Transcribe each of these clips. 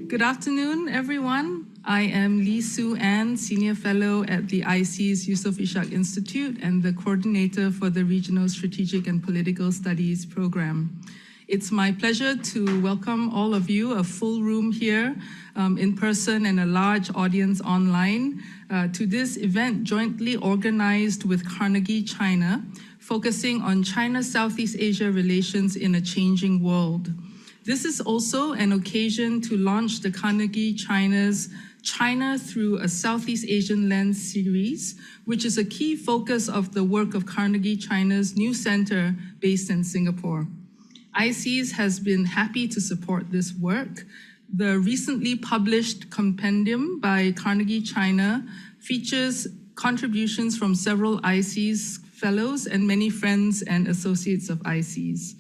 Good afternoon, everyone. I am Lee Sue Ann, Senior Fellow at the ISEAS-Yusof Ishak Institute and the Coordinator for the Regional Strategic and Political Studies Program. It's my pleasure to welcome all of you, a full room here in person and a large audience online, to this event jointly organized with Carnegie China, focusing on China-Southeast Asia relations in a changing world. This is also an occasion to launch the Carnegie China's China Through a Southeast Asian Lens series, which is a key focus of the work of Carnegie China's new center based in Singapore. ISEAS has been happy to support this work. The recently published compendium by Carnegie China features contributions from several ISEAS fellows and many friends and associates of ISEAS.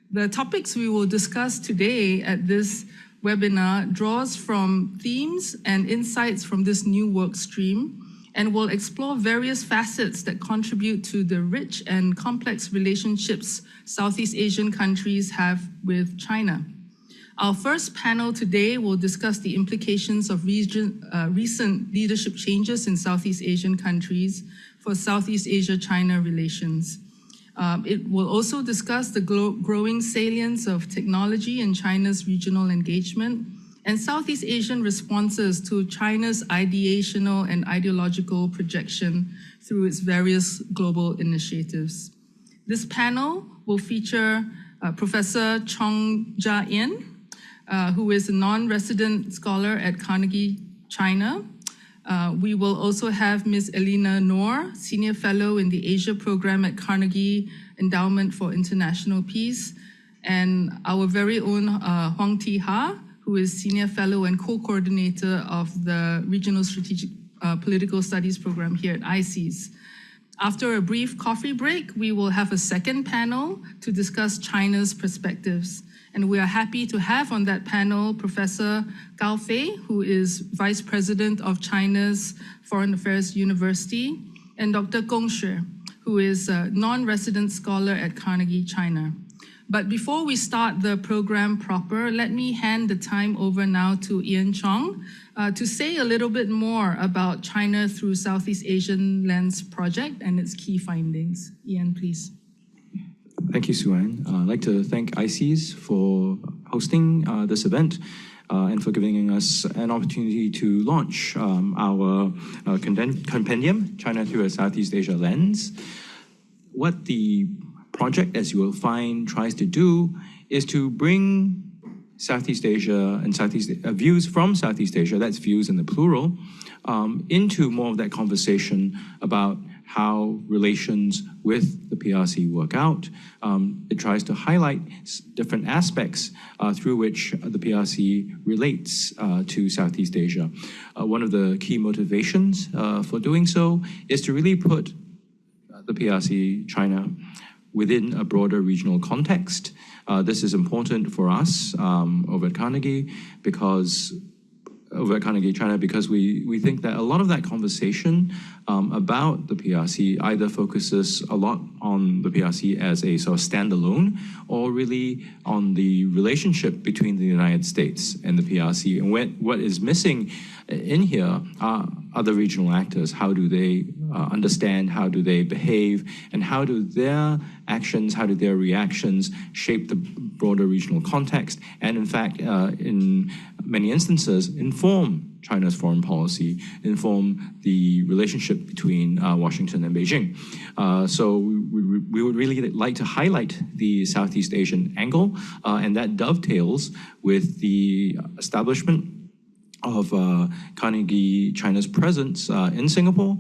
The topics we will discuss today at this webinar draws from themes and insights from this new work stream and will explore various facets that contribute to the rich and complex relationships Southeast Asian countries have with China. Our first panel today will discuss the implications of recent leadership changes in Southeast Asian countries for Southeast Asia-China relations. It will also discuss the growing salience of technology in China's regional engagement and Southeast Asian responses to China's ideational and ideological projection through its various global initiatives. This panel will feature Professor Chong Jia-in, who is a non-resident scholar at Carnegie China. We will also have Ms. Elena Noor, Senior Fellow in the Asia Program at Carnegie Endowment for International Peace, and our very own Huang Ti Ha, who is Senior Fellow and Co-Coordinator of the Regional Strategic Political Studies Program here at ISEAS. After a brief coffee break, we will have a second panel to discuss China's perspectives. And we are happy to have on that panel Professor Gao Fei, who is Vice President of China's Foreign Affairs University, and Dr. Gong Xue, who is a non-resident scholar at Carnegie China. But before we start the program proper, let me hand the time over now to Ian Chong to say a little bit more about China Through Southeast Asian Lens project and its key findings. Ian, please. Thank you, Sue-Ann. I'd like to thank ISEAS for hosting this event and for giving us an opportunity to launch our compendium, China Through a Southeast Asia Lens. What the project, as you will find, tries to do is to bring Southeast Asia and views from Southeast Asia, that's views in the plural, into more of that conversation about how relations with the PRC work out. It tries to highlight different aspects through which the PRC relates to Southeast Asia. One of the key motivations for doing so is to really put the PRC China within a broader regional context. This is important for us over at Carnegie China because we think that a lot of that conversation about the PRC either focuses a lot on the PRC as a sort of standalone or really on the relationship between the United States and the PRC. And what is missing in here are other regional actors. How do they understand, how do they behave, and how do their actions, how do their reactions shape the broader regional context, and in fact, in many instances, inform China's foreign policy, inform the relationship between Washington and Beijing. So we would really like to highlight the Southeast Asian angle, and that dovetails with the establishment of Carnegie China's presence in Singapore.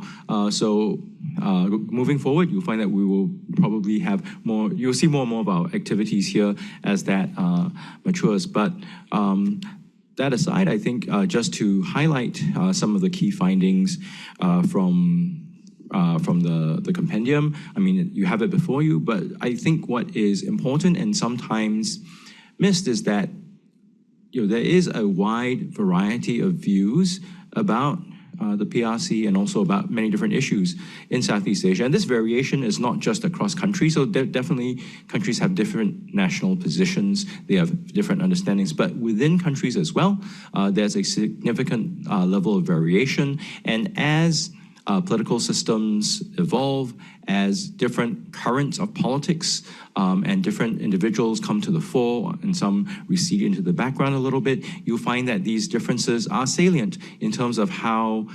So moving forward, you'll find that we will probably have more, you'll see more and more of our activities here as that matures. But that aside, I think just to highlight some of the key findings from the compendium, I mean, you have it before you, but I think what is important and sometimes missed is that there is a wide variety of views about the PRC and also about many different issues in Southeast Asia. And this variation is not just across countries, so definitely countries have different national positions, they have different understandings, but within countries as well, there's a significant level of variation. And as political systems evolve, as different currents of politics and different individuals come to the fore and some recede into the background a little bit, you'll find that these differences are salient in terms of how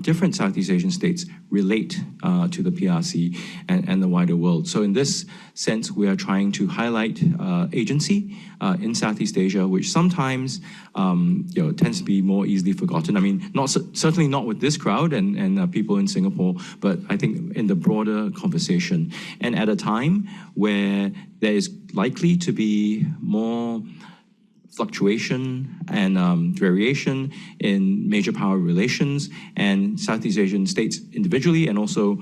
different Southeast Asian states relate to the PRC and the wider world. So in this sense, we are trying to highlight agency in Southeast Asia, which sometimes tends to be more easily forgotten. I mean, certainly not with this crowd and people in Singapore, but I think in the broader conversation. And at a time where there is likely to be more fluctuation and variation in major power relations, and Southeast Asian states individually and also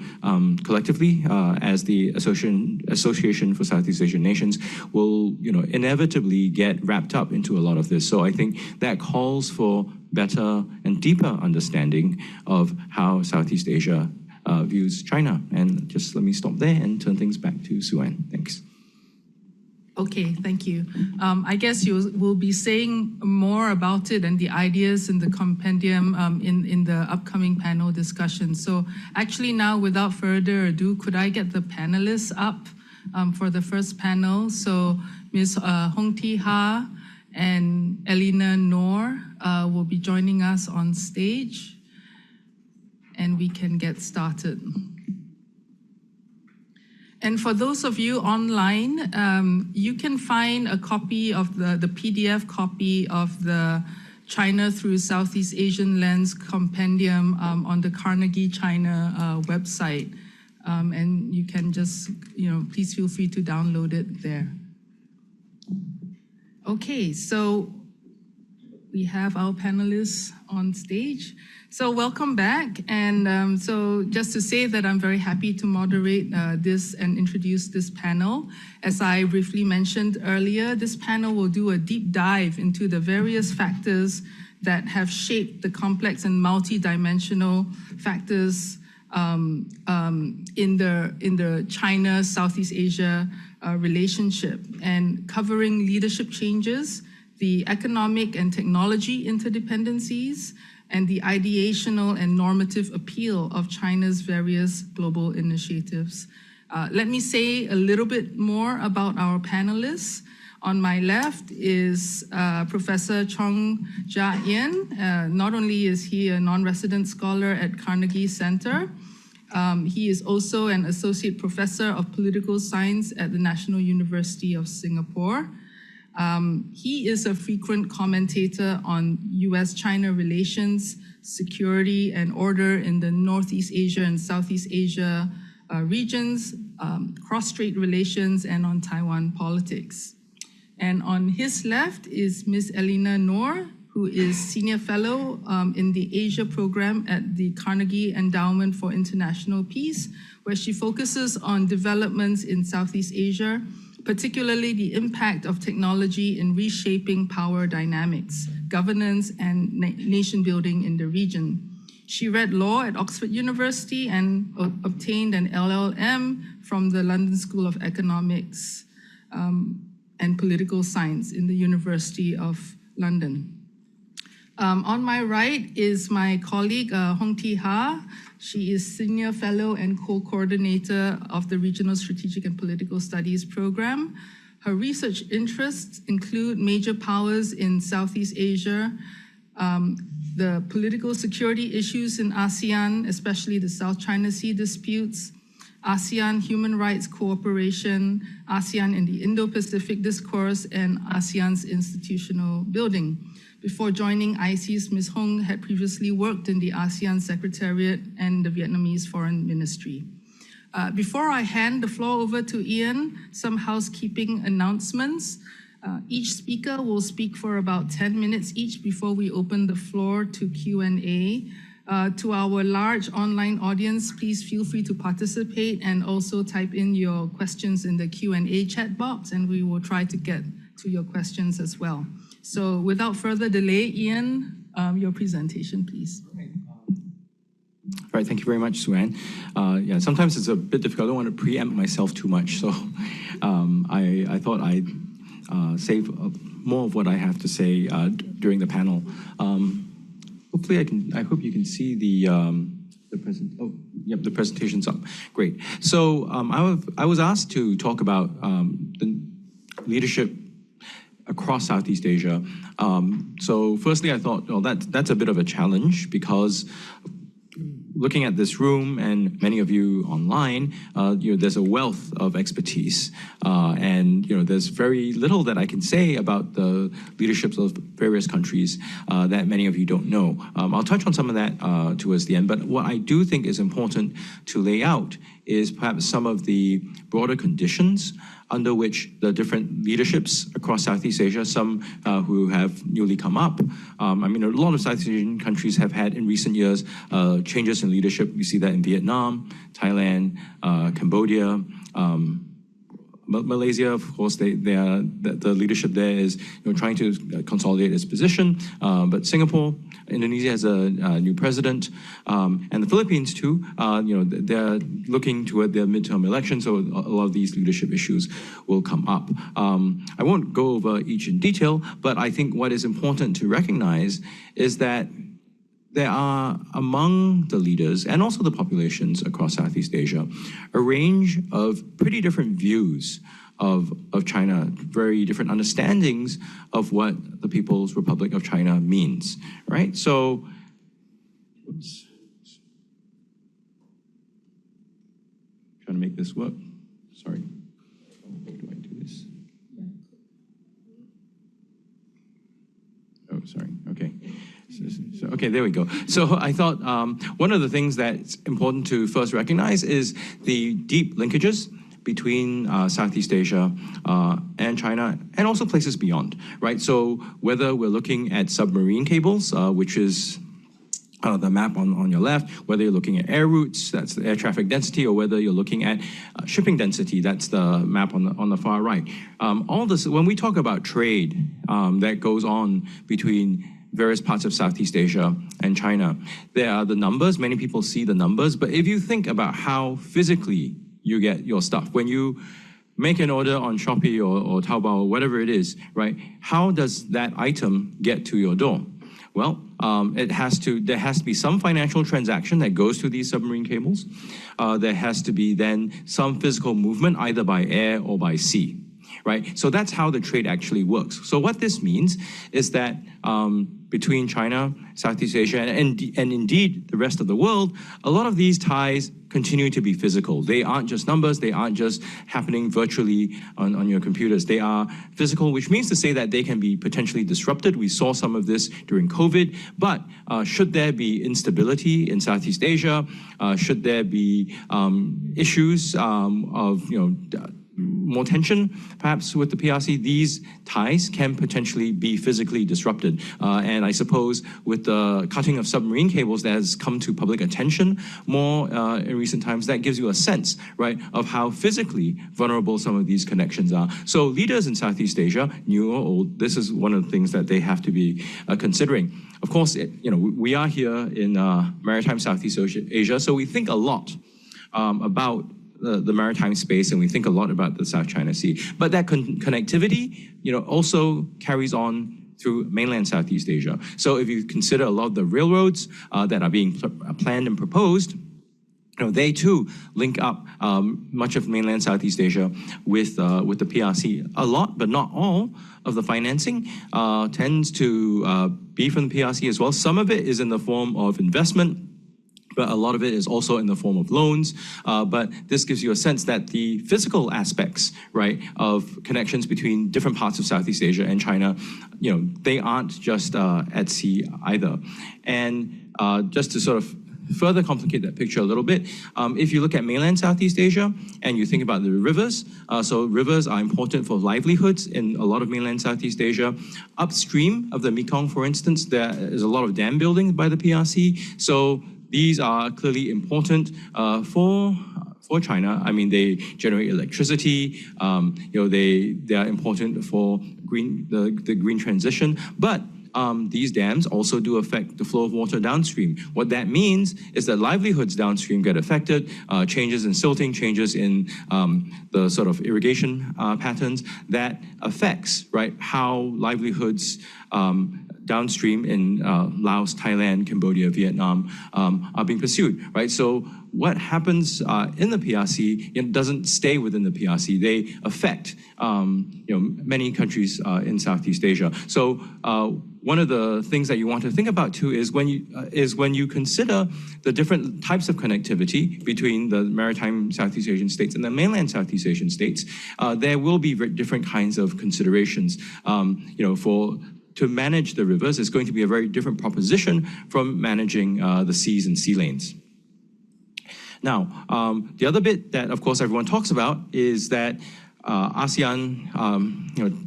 collectively as the Association for Southeast Asian Nations will inevitably get wrapped up into a lot of this. So I think that calls for better and deeper understanding of how Southeast Asia views China. And just let me stop there and turn things back to Sue-Ann. Thanks. Okay, thank you. I guess you will be saying more about it and the ideas in the compendium in the upcoming panel discussion. So actually now, without further ado, could I get the panelists up for the first panel? So Ms. Hong Thi Ha and Elena Noor will be joining us on stage, and we can get started. And for those of you online, you can find a copy of the PDF copy of the China Through Southeast Asian Lens Compendium on the Carnegie China website. And you can just, please feel free to download it there. Okay, so we have our panelists on stage. So welcome back. And so just to say that I'm very happy to moderate this and introduce this panel. As I briefly mentioned earlier, this panel will do a deep dive into the various factors that have shaped the complex and multi-dimensional factors in the China-Southeast Asia relationship, and covering leadership changes, the economic and technology interdependencies, and the ideational and normative appeal of China's various global initiatives. Let me say a little bit more about our panelists. On my left is Professor Chong Jia-Yen. Not only is he a non-resident scholar at Carnegie Center, he is also an associate professor of political science at the National University of Singapore. He is a frequent commentator on US-China relations, security and order in the Northeast Asia and Southeast Asia regions, cross-strait relations, and on Taiwan politics. And on his left is Ms. Elena Noor, who is Senior Fellow in the Asia Program at the Carnegie Endowment for International Peace, where she focuses on developments in Southeast Asia, particularly the impact of technology in reshaping power dynamics, governance, and nation building in the region. She read law at Oxford University and obtained an LLM from the London School of Economics and Political Science in the University of London. On my right is my colleague, Hong Thi Ha. She is Senior Fellow and Co-Coordinator of the Regional Strategic and Political Studies Program. Her research interests include major powers in Southeast Asia, the political security issues in ASEAN, especially the South China Sea disputes, ASEAN human rights cooperation, ASEAN in the Indo-Pacific discourse, and ASEAN's institutional building. Before joining ISEAS, Ms. Hong had previously worked in the ASEAN Secretariat and the Vietnamese Foreign Ministry. Before I hand the floor over to Ian, some housekeeping announcements. Each speaker will speak for about 10 minutes each before we open the floor to Q&A. To our large online audience, please feel free to participate and also type in your questions in the Q&A chat box, and we will try to get to your questions as well. So without further delay, Ian, your presentation, please. Okay. right, thank you very much, Sue-Ann. Yeah, sometimes it's a bit difficult. I don't want to preempt myself too much, so I thought I'd save more of what I have to say during the panel. Hopefully, I hope you can see the presentation's up. Great. So I was asked to talk about the leadership across Southeast Asia. So firstly, I thought, well, that's a bit of a challenge because looking at this room and many of you online, there's a wealth of expertise, and there's very little that I can say about the leaderships of various countries that many of you don't know. I'll touch on some of that towards the end, but what I do think is important to lay out is perhaps some of the broader conditions under which the different leaderships across Southeast Asia, some who have newly come up. I mean, a lot of Southeast Asian countries have had in recent years changes in leadership. You see that in Vietnam, Thailand, Cambodia, Malaysia, of course, the leadership there is trying to consolidate its position. But Singapore, Indonesia has a new president, and the Philippines too. They're looking toward their midterm elections, so a lot of these leadership issues will come up. I won't go over each in detail, but I think what is important to recognize is that there are, among the leaders and also the populations across Southeast Asia, a range of pretty different views of China, very different understandings of what the People's Republic of China means, right? So, oops. Trying to make this work. Sorry. How do I do this? Oh, sorry. Okay. So, okay, there we go. So I thought one of the things that's important to first recognize is the deep linkages between Southeast Asia and China, and also places beyond, right? So whether we're looking at submarine cables, which is the map on your left, whether you're looking at air routes, that's the air traffic density, or whether you're looking at shipping density, that's the map on the far right. All this, when we talk about trade that goes on between various parts of Southeast Asia and China, there are the numbers. Many people see the numbers, but if you think about how physically you get your stuff, when you make an order on Shopee or Taobao or whatever it is, right? How does that item get to your door? Well, there has to be some financial transaction that goes through these submarine cables. There has to be then some physical movement, either by air or by sea, right? So that's how the trade actually works. So what this means is that between China, Southeast Asia, and indeed the rest of the world, a lot of these ties continue to be physical. They aren't just numbers, they aren't just happening virtually on your computers. They are physical, which means to say that they can be potentially disrupted. We saw some of this during COVID, but should there be instability in Southeast Asia, should there be issues of more tension, perhaps with the PRC, these ties can potentially be physically disrupted. And I suppose with the cutting of submarine cables that has come to public attention more in recent times, that gives you a sense, right, of how physically vulnerable some of these connections are. So leaders in Southeast Asia, new or old, this is one of the things that they have to be considering. Of course, we are here in maritime Southeast Asia, so we think a lot about the maritime space, and we think a lot about the South China Sea. But that connectivity, also carries on through mainland Southeast Asia. So if you consider a lot of the railroads that are being planned and proposed, they too link up much of mainland Southeast Asia with the PRC. A lot, but not all, of the financing tends to be from the PRC as well. Some of it is in the form of investment, but a lot of it is also in the form of loans. But this gives you a sense that the physical aspects, right, of connections between different parts of Southeast Asia and China, they aren't just at sea either. And just to sort of further complicate that picture a little bit, if you look at mainland Southeast Asia and you think about the rivers, so rivers are important for livelihoods in a lot of mainland Southeast Asia. Upstream of the Mekong, for instance, there is a lot of dam building by the PRC. So these are clearly important for China. I mean, they generate electricity. They are important for the green transition. But these dams also do affect the flow of water downstream. What that means is that livelihoods downstream get affected, changes in silting, changes in the sort of irrigation patterns that affects, right, how livelihoods downstream in Laos, Thailand, Cambodia, Vietnam are being pursued, right? So what happens in the PRC doesn't stay within the PRC. They affect many countries in Southeast Asia. So one of the things that you want to think about too is when you consider the different types of connectivity between the maritime Southeast Asian states and the mainland Southeast Asian states, there will be different kinds of considerations. To manage the rivers is going to be a very different proposition from managing the seas and sea lanes. Now, the other bit that, of course, everyone talks about is that ASEAN,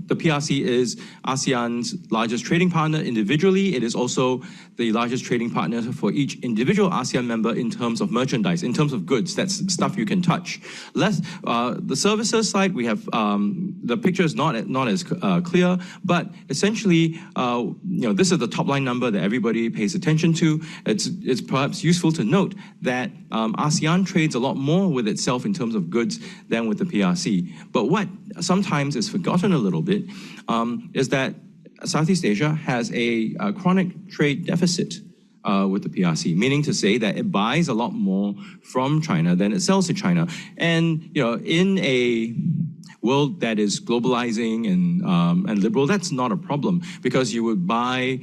the PRC is ASEAN's largest trading partner individually. It is also the largest trading partner for each individual ASEAN member in terms of merchandise, in terms of goods. That's stuff you can touch. The services side, we have the picture is not as clear, but essentially, this is the top line number that everybody pays attention to. It's perhaps useful to note that ASEAN trades a lot more with itself in terms of goods than with the PRC. But what sometimes is forgotten a little bit is that Southeast Asia has a chronic trade deficit with the PRC, meaning to say that it buys a lot more from China than it sells to China. And in a world that is globalizing and liberal, that's not a problem, because you would buy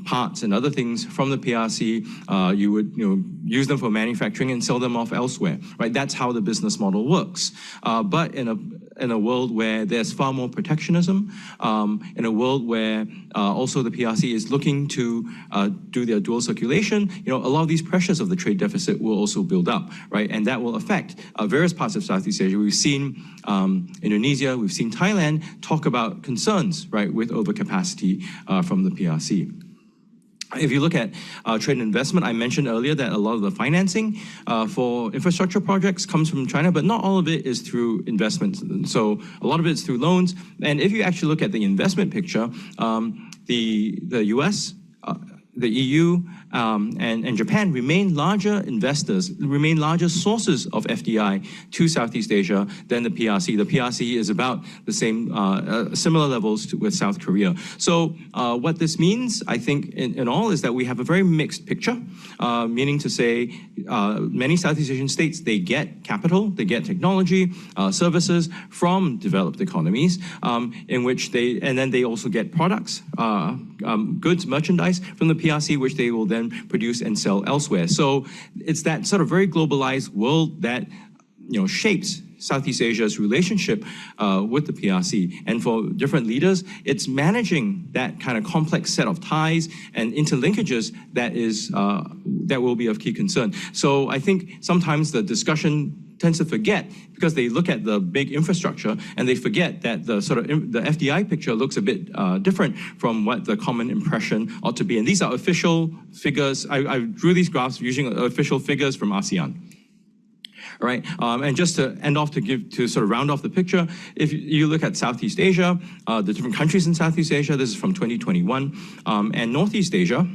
parts and other things from the PRC. You would use them for manufacturing and sell them off elsewhere, right? That's how the business model works. But in a world where there's far more protectionism, in a world where also the PRC is looking to do their dual circulation, a lot of these pressures of the trade deficit will also build up, right? And that will affect various parts of Southeast Asia. We've seen Indonesia, we've seen Thailand talk about concerns, right, with overcapacity from the PRC. If you look at trade and investment, I mentioned earlier that a lot of the financing for infrastructure projects comes from China, but not all of it is through investments. So a lot of it is through loans. And if you actually look at the investment picture, the US, the EU, and Japan remain larger investors, remain larger sources of FDI to Southeast Asia than the PRC. The PRC is about the same, similar levels with South Korea. So what this means, I think, in all, is that we have a very mixed picture, meaning to say many Southeast Asian states, they get capital, they get technology, services from developed economies, in which and then they also get products, goods, merchandise from the PRC, which they will then produce and sell elsewhere. So it's that sort of very globalized world that shapes Southeast Asia's relationship with the PRC. And for different leaders, it's managing that kind of complex set of ties and interlinkages that will be of key concern. So I think sometimes the discussion tends to forget, because they look at the big infrastructure and they forget that the FDI picture looks a bit different from what the common impression ought to be. And these are official figures. I drew these graphs using official figures from ASEAN. All right, and just to end off, to sort of round off the picture, if you look at Southeast Asia, the different countries in Southeast Asia, this is from 2021, and Northeast Asia,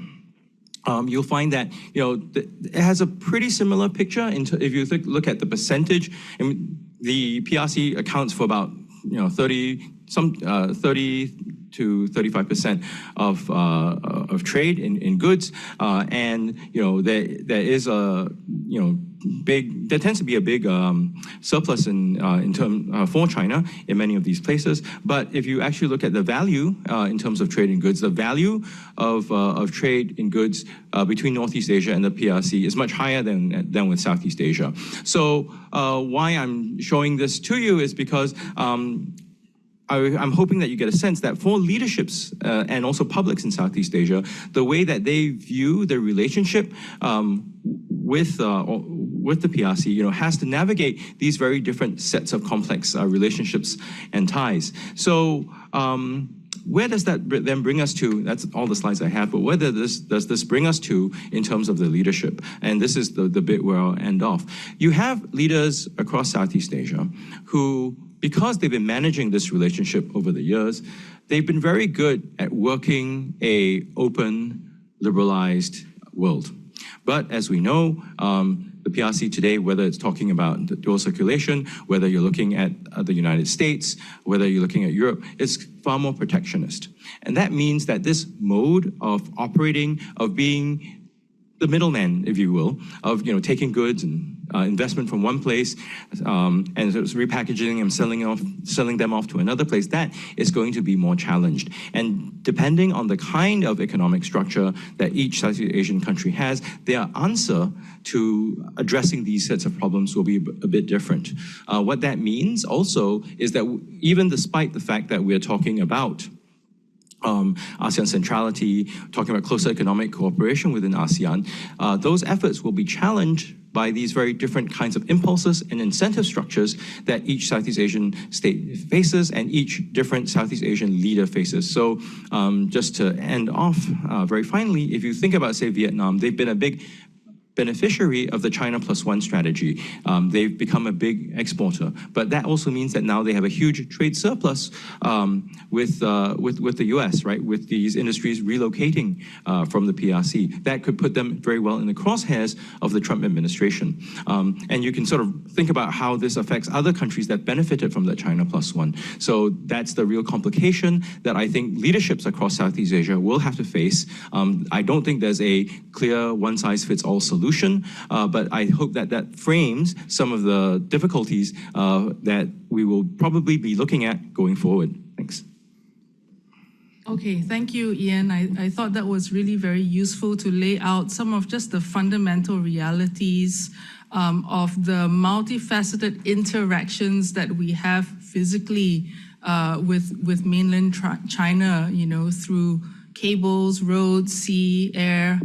you'll find that it has a pretty similar picture. If you look at the percentage, the PRC accounts for about 30 to 35% of trade in goods, and there is a there tends to be a big surplus for China in many of these places. But if you actually look at the value in terms of trade in goods, the value of trade in goods between Northeast Asia and the PRC is much higher than with Southeast Asia. So why I'm showing this to you is because I'm hoping that you get a sense that for leaderships and also publics in Southeast Asia, the way that they view the relationship with the PRC, has to navigate these very different sets of complex relationships and ties. So where does that then bring us to? That's all the slides I have, but where does this bring us to in terms of the leadership? And this is the bit where I'll end off. You have leaders across Southeast Asia who because they've been managing this relationship over the years, they've been very good at working a open, liberalized world. But as we know, the PRC today, whether it's talking about dual circulation, whether you're looking at the United States, whether you're looking at Europe, it's far more protectionist. And that means that this mode of operating, of being the middleman, if you will, of taking goods and investment from one place and sort of repackaging and selling them off to another place, that is going to be more challenged. And depending on the kind of economic structure that each Southeast Asian country has, their answer to addressing these sets of problems will be a bit different. What that means also is that even despite the fact that we're talking about ASEAN centrality, talking about closer economic cooperation within ASEAN, those efforts will be challenged by these very different kinds of impulses and incentive structures that each Southeast Asian state faces and each different Southeast Asian leader faces. So just to end off very finally, if you think about, say, Vietnam, they've been a big beneficiary of the China +1 strategy. They've become a big exporter, but that also means that now they have a huge trade surplus with the US, right? With these industries relocating from the PRC. That could put them very well in the crosshairs of the Trump administration. And you can sort of think about how this affects other countries that benefited from the China +1. So that's the real complication that I think leaderships across Southeast Asia will have to face. I don't think there's a clear one-size-fits-all solution. But I hope that that frames some of the difficulties that we will probably be looking at going forward. Thanks. Okay, thank you, Ian. I thought that was really very useful to lay out some of just the fundamental realities of the multifaceted interactions that we have physically with mainland China, through cables, roads, sea, air,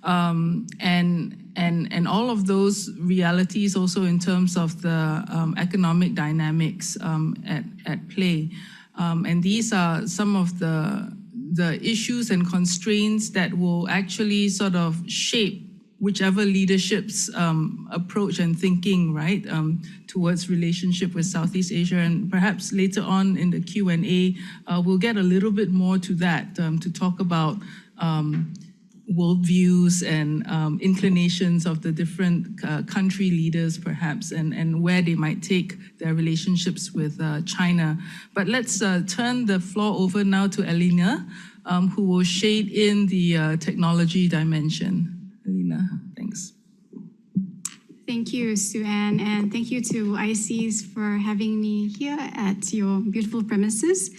and all of those realities also in terms of the economic dynamics at play. And these are some of the issues and constraints that will actually sort of shape whichever leadership's approach and thinking, right, towards relationship with Southeast Asia. And perhaps later on in the Q&A, we'll get a little bit more to that, to talk about worldviews and inclinations of the different country leaders, perhaps, and where they might take their relationships with China. But let's turn the floor over now to Elena, who will shade in the technology dimension. Elena, thanks. Thank you, Sue-Ann, and thank you to ISEAS for having me here at your beautiful premises.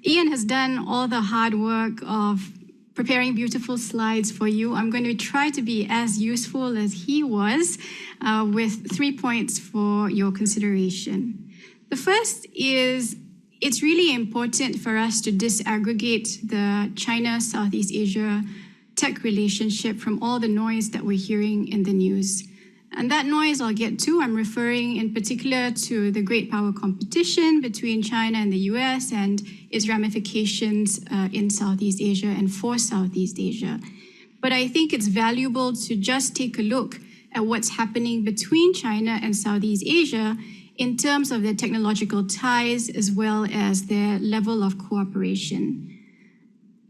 Ian has done all the hard work of preparing beautiful slides for you. I'm going to try to be as useful as he was with 3 points for your consideration. The first is it's really important for us to disaggregate the China-Southeast Asia tech relationship from all the noise that we're hearing in the news. And that noise I'll get to. I'm referring in particular to the great power competition between China and the US and its ramifications in Southeast Asia and for Southeast Asia. But I think it's valuable to just take a look at what's happening between China and Southeast Asia in terms of their technological ties as well as their level of cooperation.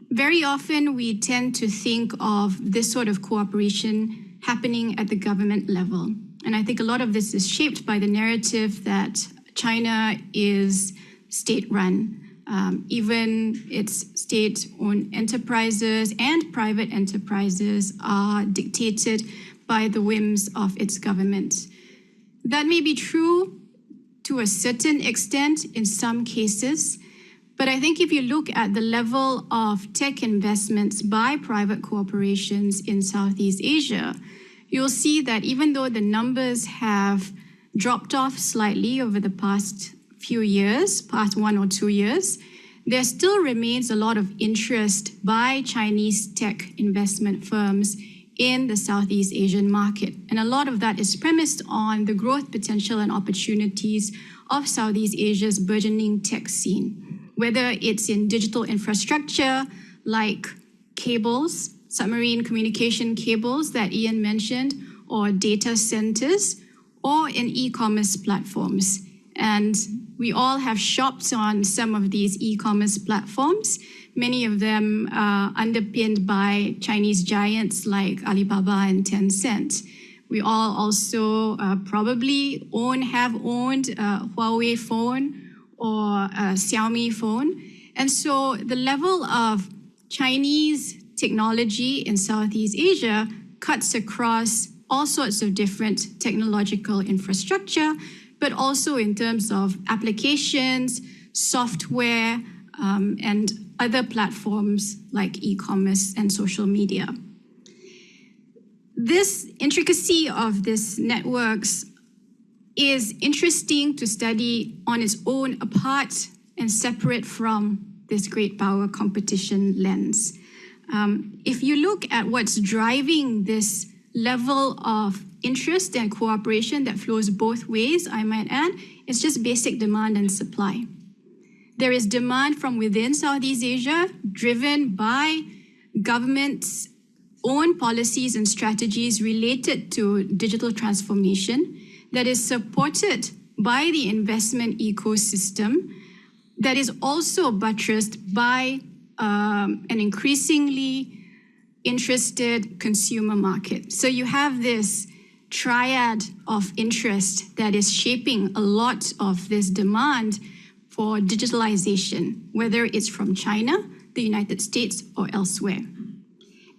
Very often we tend to think of this sort of cooperation happening at the government level. And I think a lot of this is shaped by the narrative that China is state-run. Even its state-owned enterprises and private enterprises are dictated by the whims of its government. That may be true to a certain extent in some cases, but I think if you look at the level of tech investments by private corporations in Southeast Asia, you'll see that even though the numbers have dropped off slightly over the past few years, past 1 or 2 years, there still remains a lot of interest by Chinese tech investment firms in the Southeast Asian market. And a lot of that is premised on the growth potential and opportunities of Southeast Asia's burgeoning tech scene, whether it's in digital infrastructure like cables, submarine communication cables that Ian mentioned, or data centers, or in e-commerce platforms. And we all have shopped on some of these e-commerce platforms, many of them underpinned by Chinese giants like Alibaba and Tencent. We all also probably have owned a Huawei phone or a Xiaomi phone. And so the level of Chinese technology in Southeast Asia cuts across all sorts of different technological infrastructure, but also in terms of applications, software, and other platforms like e-commerce and social media. This intricacy of these networks is interesting to study on its own, apart and separate from this great power competition lens. If you look at what's driving this level of interest and cooperation that flows both ways, I might add, it's just basic demand and supply. There is demand from within Southeast Asia, driven by governments' own policies and strategies related to digital transformation, that is supported by the investment ecosystem, that is also buttressed by an increasingly interested consumer market. So you have this triad of interest that is shaping a lot of this demand for digitalization, whether it's from China, the United States, or elsewhere.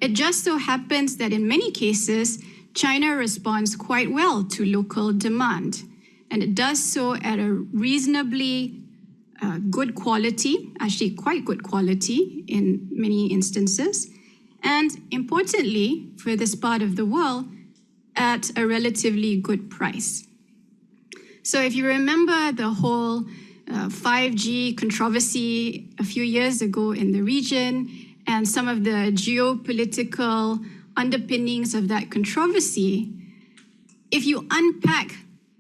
It just so happens that in many cases, China responds quite well to local demand, and it does so at a reasonably good quality, actually quite good quality in many instances, and importantly, for this part of the world, at a relatively good price. So if you remember the whole 5G controversy a few years ago in the region, and some of the geopolitical underpinnings of that controversy, if you unpack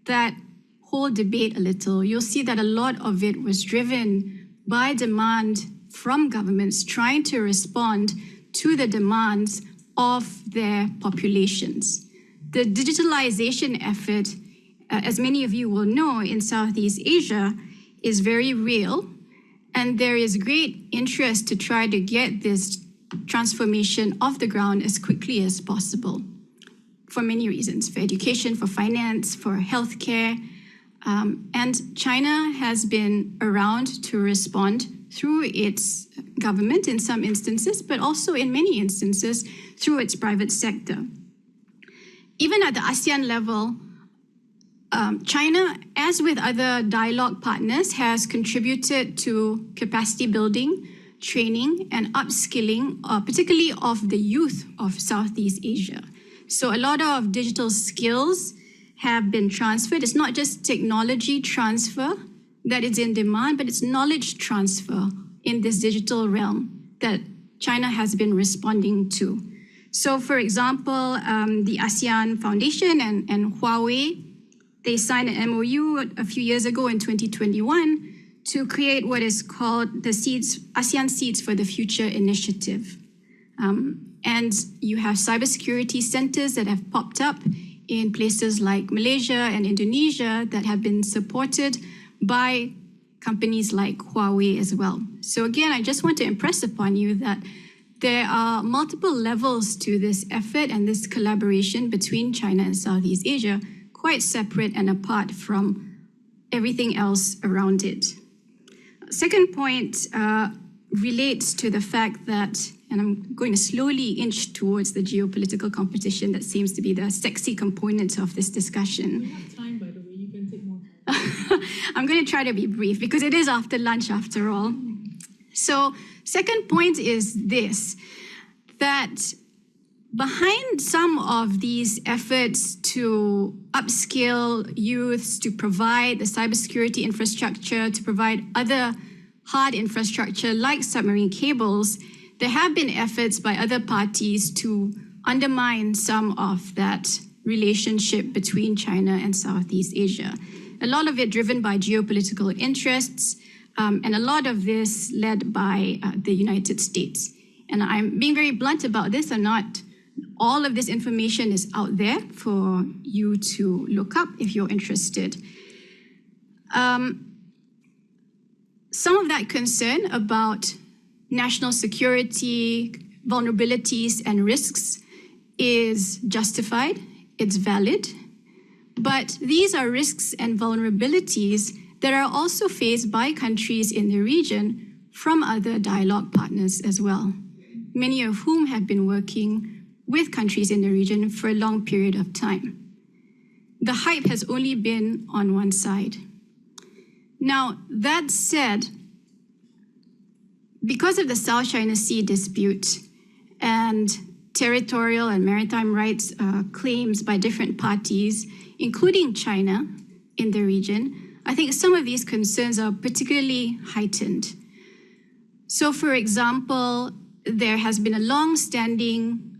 that whole debate a little, you'll see that a lot of it was driven by demand from governments trying to respond to the demands of their populations. The digitalization effort, as many of you will know, in Southeast Asia is very real, and there is great interest to try to get this transformation off the ground as quickly as possible for many reasons, for education, for finance, for healthcare. And China has been around to respond through its government in some instances, but also in many instances through its private sector. Even at the ASEAN level, China, as with other dialogue partners, has contributed to capacity building, training, and upskilling, particularly of the youth of Southeast Asia. So a lot of digital skills have been transferred. It's not just technology transfer that is in demand, but it's knowledge transfer in this digital realm that China has been responding to. So for example, the ASEAN Foundation and Huawei, they signed an MOU a few years ago in 2021 to create what is called the ASEAN Seeds for the Future initiative. And you have cybersecurity centers that have popped up in places like Malaysia and Indonesia that have been supported by companies like Huawei as well. So again, I just want to impress upon you that there are multiple levels to this effort and this collaboration between China and Southeast Asia, quite separate and apart from everything else around it. Second point relates to the fact that, and I'm going to slowly inch towards the geopolitical competition that seems to be the sexy component of this discussion. We have time, by the way. You can take more time. I'm going to try to be brief because it is after lunch after all. So second point is this, that behind some of these efforts to upskill youths, to provide the cybersecurity infrastructure, to provide other hard infrastructure like submarine cables, there have been efforts by other parties to undermine some of that relationship between China and Southeast Asia. A lot of it driven by geopolitical interests, and a lot of this led by the United States. And I'm being very blunt about this, and not all of this information is out there for you to look up if you're interested. Some of that concern about national security, vulnerabilities, and risks is justified, it's valid, but these are risks and vulnerabilities that are also faced by countries in the region from other dialogue partners as well, many of whom have been working with countries in the region for a long period of time. The hype has only been on one side. Now, that said, because of the South China Sea dispute and territorial and maritime rights claims by different parties, including China in the region, I think some of these concerns are particularly heightened. So, for example, there has been a long-standing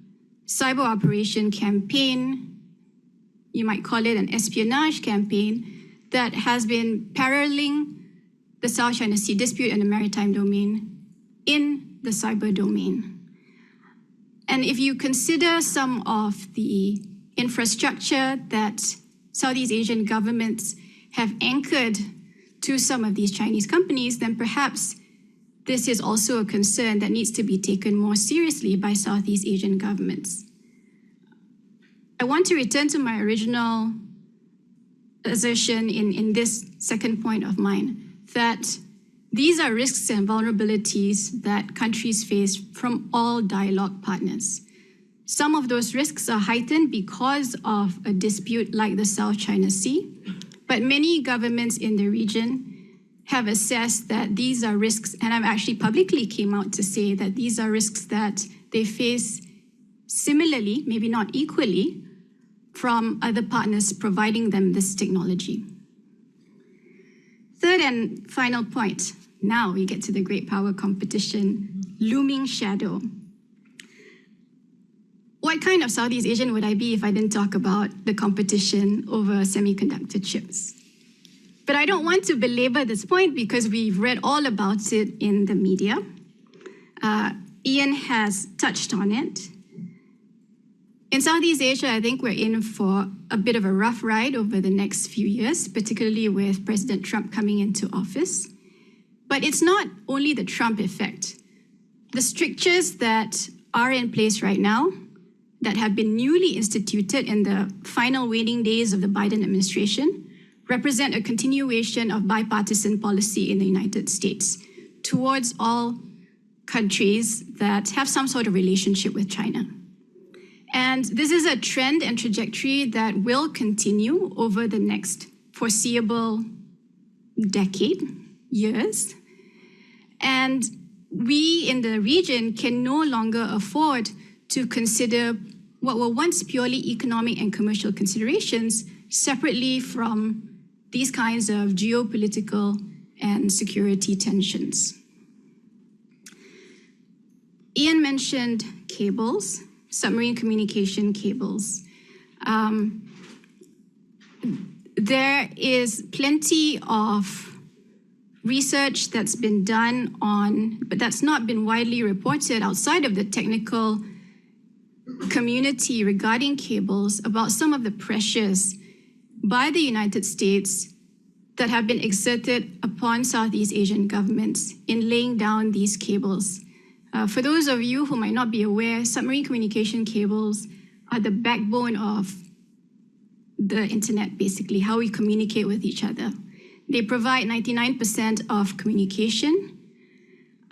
cyber operation campaign, you might call it an espionage campaign, that has been paralleling the South China Sea dispute and the maritime domain in the cyber domain. And if you consider some of the infrastructure that Southeast Asian governments have anchored to some of these Chinese companies, then perhaps this is also a concern that needs to be taken more seriously by Southeast Asian governments. I want to return to my original assertion in this second point of mine, that these are risks and vulnerabilities that countries face from all dialogue partners. Some of those risks are heightened because of a dispute like the South China Sea, but many governments in the region have assessed that these are risks, and I've actually publicly came out to say that these are risks that they face similarly, maybe not equally, from other partners providing them this technology. Third and final point, now we get to the great power competition, looming shadow. What kind of Southeast Asian would I be if I didn't talk about the competition over semiconductor chips? But I don't want to belabor this point because we've read all about it in the media. Ian has touched on it. In Southeast Asia, I think we're in for a bit of a rough ride over the next few years, particularly with President Trump coming into office. But it's not only the Trump effect. The strictures that are in place right now, that have been newly instituted in the final waning days of the Biden administration, represent a continuation of bipartisan policy in the United States towards all countries that have some sort of relationship with China. And this is a trend and trajectory that will continue over the next foreseeable decade, years. And we in the region can no longer afford to consider what were once purely economic and commercial considerations separately from these kinds of geopolitical and security tensions. Ian mentioned cables, submarine communication cables. There is plenty of research that's been done on, but that's not been widely reported outside of the technical community regarding cables, about some of the pressures by the United States that have been exerted upon Southeast Asian governments in laying down these cables. For those of you who might not be aware, submarine communication cables are the backbone of the internet, basically, how we communicate with each other. They provide 99% of communication.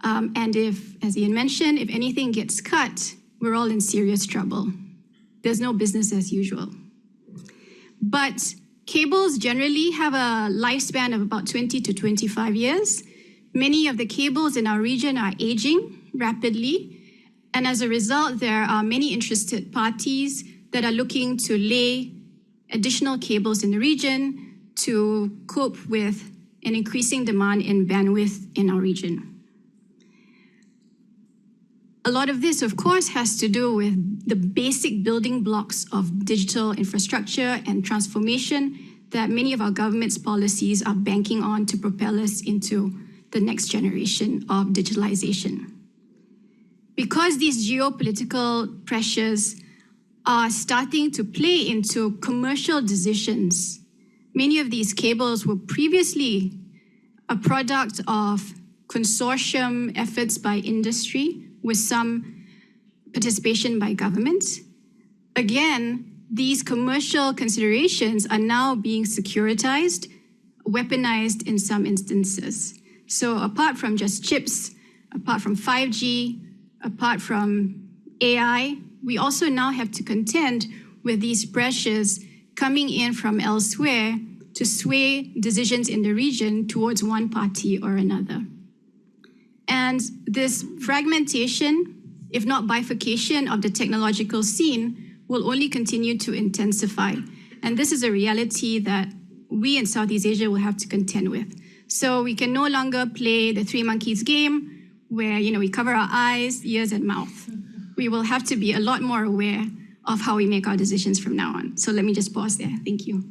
And if, as Ian mentioned, if anything gets cut, we're all in serious trouble. There's no business as usual. But cables generally have a lifespan of about 20 to 25 years. Many of the cables in our region are aging rapidly. And as a result, there are many interested parties that are looking to lay additional cables in the region to cope with an increasing demand in bandwidth in our region. A lot of this, of course, has to do with the basic building blocks of digital infrastructure and transformation that many of our government's policies are banking on to propel us into the next generation of digitalization. Because these geopolitical pressures are starting to play into commercial decisions many of these cables were previously a product of consortium efforts by industry with some participation by government. Again, these commercial considerations are now being securitized, weaponized in some instances. So apart from just chips, apart from 5G, apart from AI, we also now have to contend with these pressures coming in from elsewhere to sway decisions in the region towards one party or another. And this fragmentation, if not bifurcation, of the technological scene will only continue to intensify. And this is a reality that we in Southeast Asia will have to contend with. So we can no longer play the three monkeys game where we cover our eyes, ears, and mouth. We will have to be a lot more aware of how we make our decisions from now on. So let me just pause there. Thank you.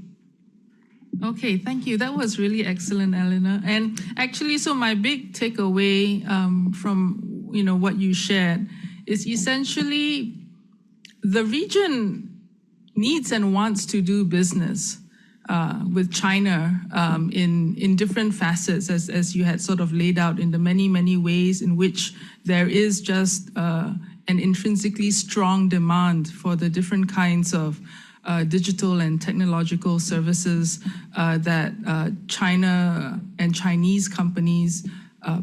Okay, thank you. That was really excellent, Eleanor. And actually, so my big takeaway from what you shared is essentially the region needs and wants to do business with China in different facets, as you had sort of laid out in the many, many ways in which there is just an intrinsically strong demand for the different kinds of digital and technological services that China and Chinese companies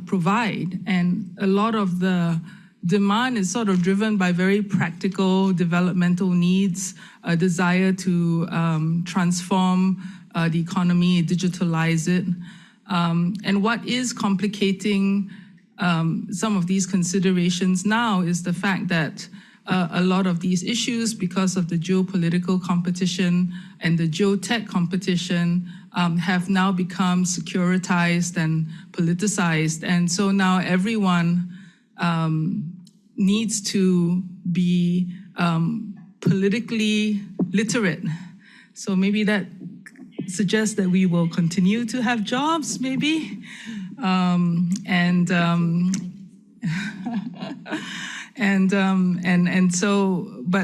provide. And a lot of the demand is sort of driven by very practical developmental needs, a desire to transform the economy, digitalize it. And what is complicating some of these considerations now is the fact that a lot of these issues, because of the geopolitical competition and the geotech competition, have now become securitized and politicized. And so now everyone needs to be politically literate. So maybe that suggests that we will continue to have jobs, maybe.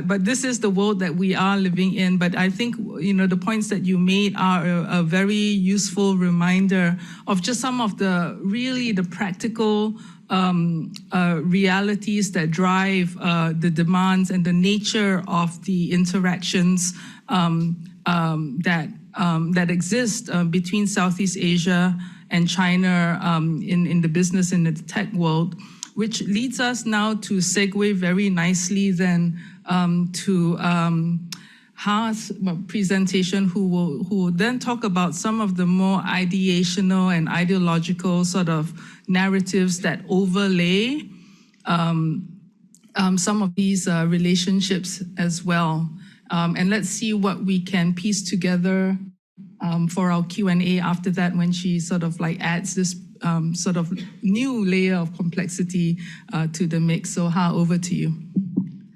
But this is the world that we are living in. But I think, the points that you made are a very useful reminder of just some of the practical realities that drive the demands and the nature of the interactions that exist between Southeast Asia and China in the business and the tech world, which leads us now to segue very nicely then to Ha's presentation, who will then talk about some of the more ideational and ideological sort of narratives that overlay some of these relationships as well. And let's see what we can piece together for our Q&A after that, when she sort of adds this sort of new layer of complexity to the mix. So Ha, over to you.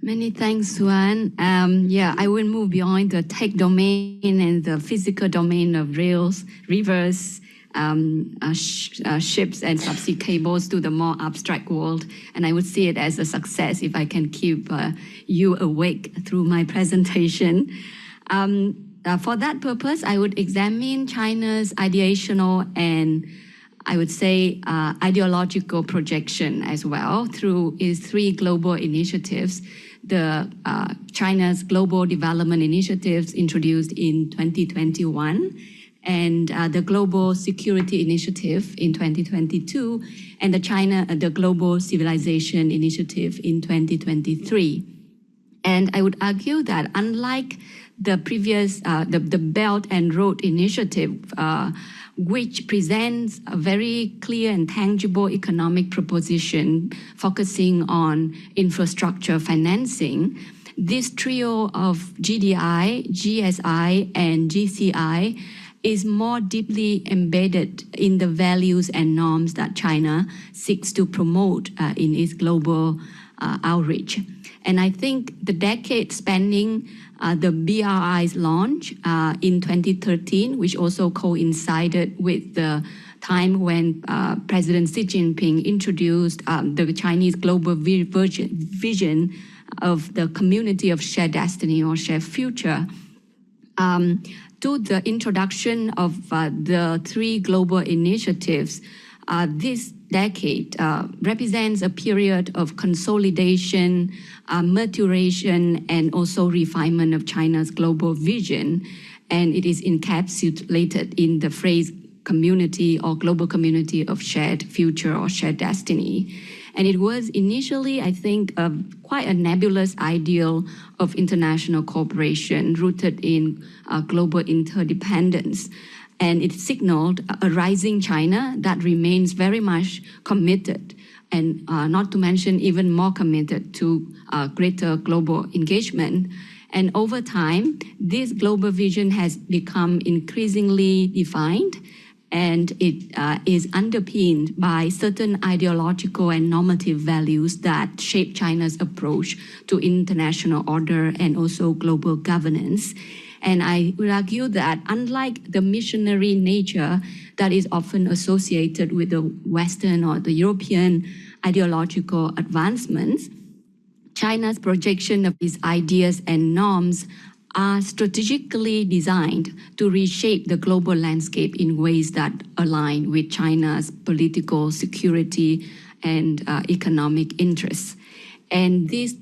Many thanks, Suan. I will move beyond the tech domain and the physical domain of rails, rivers, ships and subsea cables to the more abstract world. And I would see it as a success if I can keep you awake through my presentation. For that purpose, I would examine China's ideational and I would say ideological projection as well through its three global initiatives. The China's Global Development Initiatives introduced in 2021, and the Global Security Initiative in 2022, and the Global Civilization Initiative in 2023. And I would argue that unlike the previous, the Belt and Road Initiative, which presents a very clear and tangible economic proposition focusing on infrastructure financing, this trio of GDI, GSI, and GCI is more deeply embedded in the values and norms that China seeks to promote in its global outreach. And I think the decade spanning the BRI's launch in 2013, which also coincided with the time when President Xi Jinping introduced the Chinese global vision of the community of shared destiny or shared future, to the introduction of the 3 global initiatives, this decade represents a period of consolidation, maturation, and also refinement of China's global vision. And it is encapsulated in the phrase community or global community of shared future or shared destiny. And it was initially, I think, quite a nebulous ideal of international cooperation rooted in global interdependence. And it signaled a rising China that remains very much committed, and not to mention even more committed to greater global engagement. And over time, this global vision has become increasingly defined, and it is underpinned by certain ideological and normative values that shape China's approach to international order and also global governance. And I would argue that unlike the missionary nature that is often associated with the Western or the European ideological advancements, China's projection of these ideas and norms are strategically designed to reshape the global landscape in ways that align with China's political, security, and economic interests. And these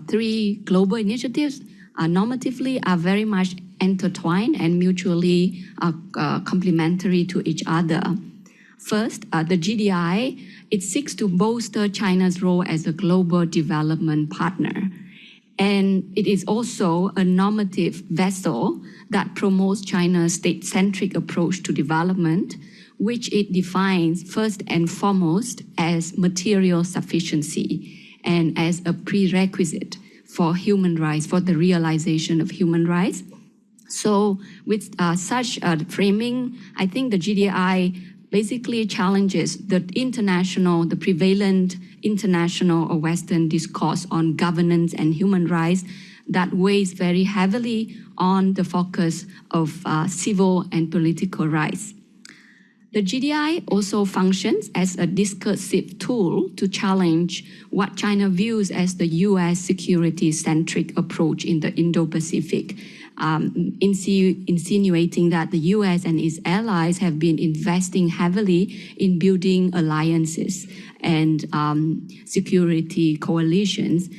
3 global initiatives normatively are very much intertwined and mutually complementary to each other. First, the GDI, it seeks to bolster China's role as a global development partner. And it is also a normative vessel that promotes China's state-centric approach to development, which it defines first and foremost as material sufficiency and as a prerequisite for human rights, for the realization of human rights. So with such framing, I think the GDI basically challenges the prevalent international or Western discourse on governance and human rights that weighs very heavily on the focus of civil and political rights. The GDI also functions as a discursive tool to challenge what China views as the US security-centric approach in the Indo-Pacific, insinuating that the US and its allies have been investing heavily in building alliances and security coalitions,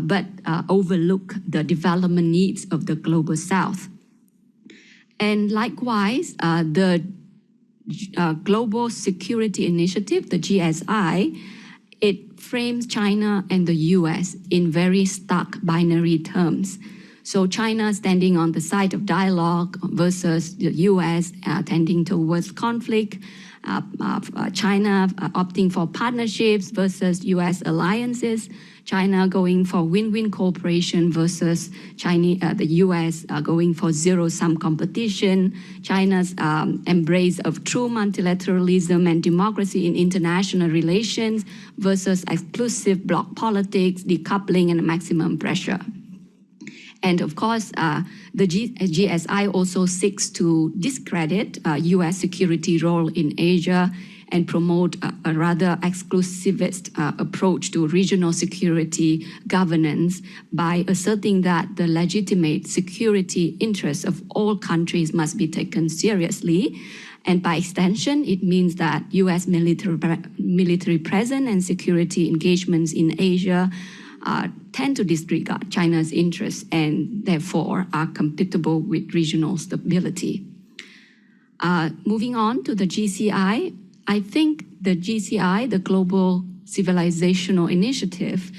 but overlook the development needs of the global South. And likewise, the Global Security Initiative, the GSI, it frames China and the US in very stark binary terms. So China standing on the side of dialogue versus the US tending towards conflict, China opting for partnerships versus US alliances, China going for win-win cooperation versus the US going for zero-sum competition, China's embrace of true multilateralism and democracy in international relations versus exclusive bloc politics, decoupling, and maximum pressure. And of course, the GSI also seeks to discredit US security role in Asia and promote a rather exclusivist approach to regional security governance by asserting that the legitimate security interests of all countries must be taken seriously. And by extension, it means that US military presence and security engagements in Asia tend to disregard China's interests and therefore are compatible with regional stability. Moving on to the GCI, I think the GCI, the Global Civilizational Initiative,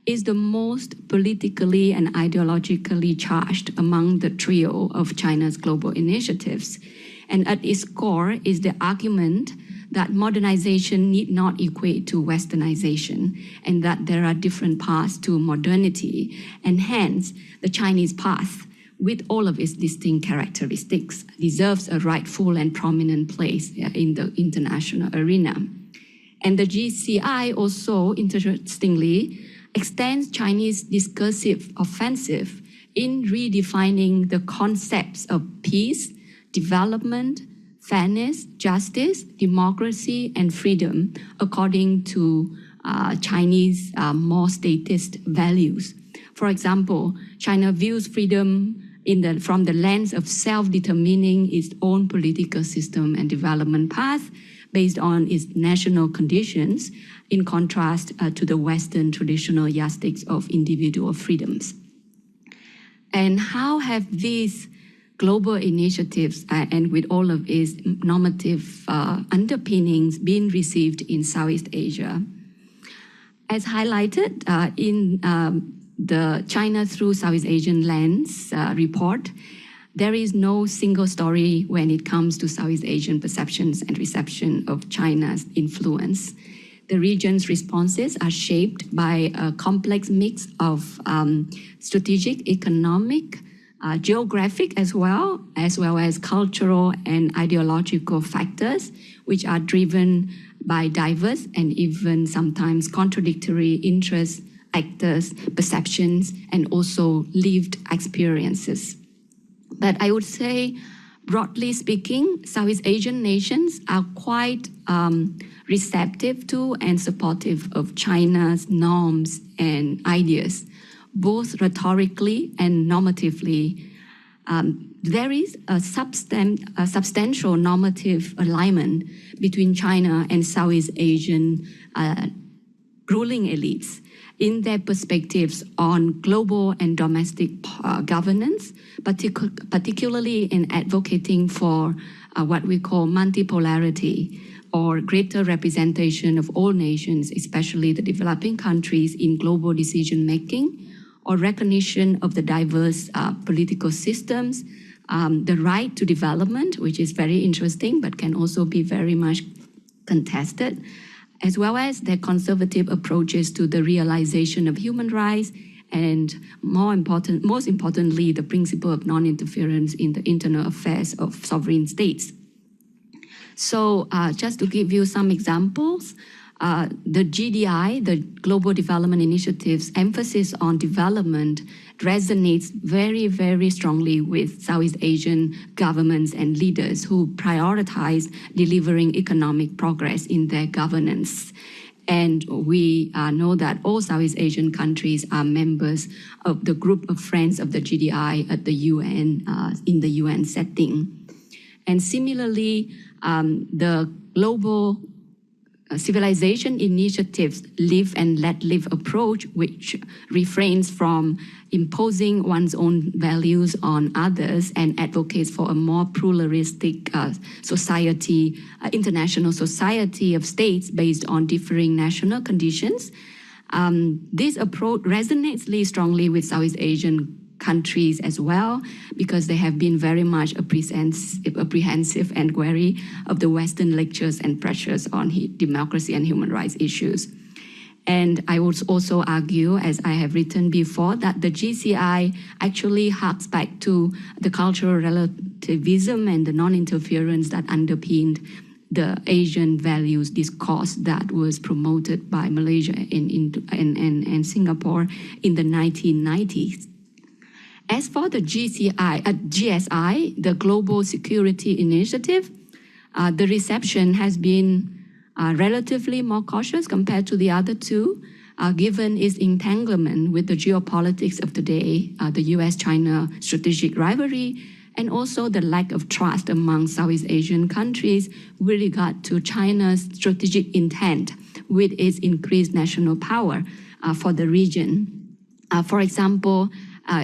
is the most politically and ideologically charged among the trio of China's global initiatives. And at its core is the argument that modernization need not equate to westernization, and that there are different paths to modernity, and hence the Chinese path, with all of its distinct characteristics, deserves a rightful and prominent place in the international arena. And the GCI also, interestingly, extends Chinese discursive offensive in redefining the concepts of peace, development, fairness, justice, democracy, and freedom according to Chinese more statist values. For example, China views freedom from the lens of self-determining its own political system and development path based on its national conditions, in contrast to the Western traditional yardsticks of individual freedoms. And how have these global initiatives and with all of its normative underpinnings been received in Southeast Asia? As highlighted in the China Through Southeast Asian Lens report, there is no single story when it comes to Southeast Asian perceptions and reception of China's influence. The region's responses are shaped by a complex mix of strategic, economic, geographic as well as cultural and ideological factors, which are driven by diverse and even sometimes contradictory interests, actors, perceptions, and also lived experiences. But I would say, broadly speaking, Southeast Asian nations are quite receptive to and supportive of China's norms and ideas, both rhetorically and normatively. There is a substantial normative alignment between China and Southeast Asian ruling elites in their perspectives on global and domestic governance, particularly in advocating for what we call multipolarity, or greater representation of all nations, especially the developing countries, in global decision-making, or recognition of the diverse political systems, the right to development, which is very interesting, but can also be very much contested, as well as their conservative approaches to the realization of human rights, and most importantly, the principle of non-interference in the internal affairs of sovereign states. So just to give you some examples, the GDI, the Global Development Initiative's emphasis on development resonates very, very strongly with Southeast Asian governments and leaders who prioritize delivering economic progress in their governance. And we know that all Southeast Asian countries are members of the group of friends of the GDI at the UN, in the UN setting. And similarly, the global civilization initiatives live and let live approach, which refrains from imposing one's own values on others and advocates for a more pluralistic society, international society of states based on differing national conditions. This approach resonates really strongly with Southeast Asian countries as well, because they have been very much apprehensive and wary of the Western lectures and pressures on democracy and human rights issues. And I would also argue, as I have written before, that the GCI actually harks back to the cultural relativism and the non-interference that underpinned the Asian values discourse that was promoted by Malaysia and Singapore in the 1990s. As for the GSI, the Global Security Initiative, the reception has been relatively more cautious compared to the other two, given its entanglement with the geopolitics of today, the US-China strategic rivalry, and also the lack of trust among Southeast Asian countries with regard to China's strategic intent with its increased national power for the region. For example,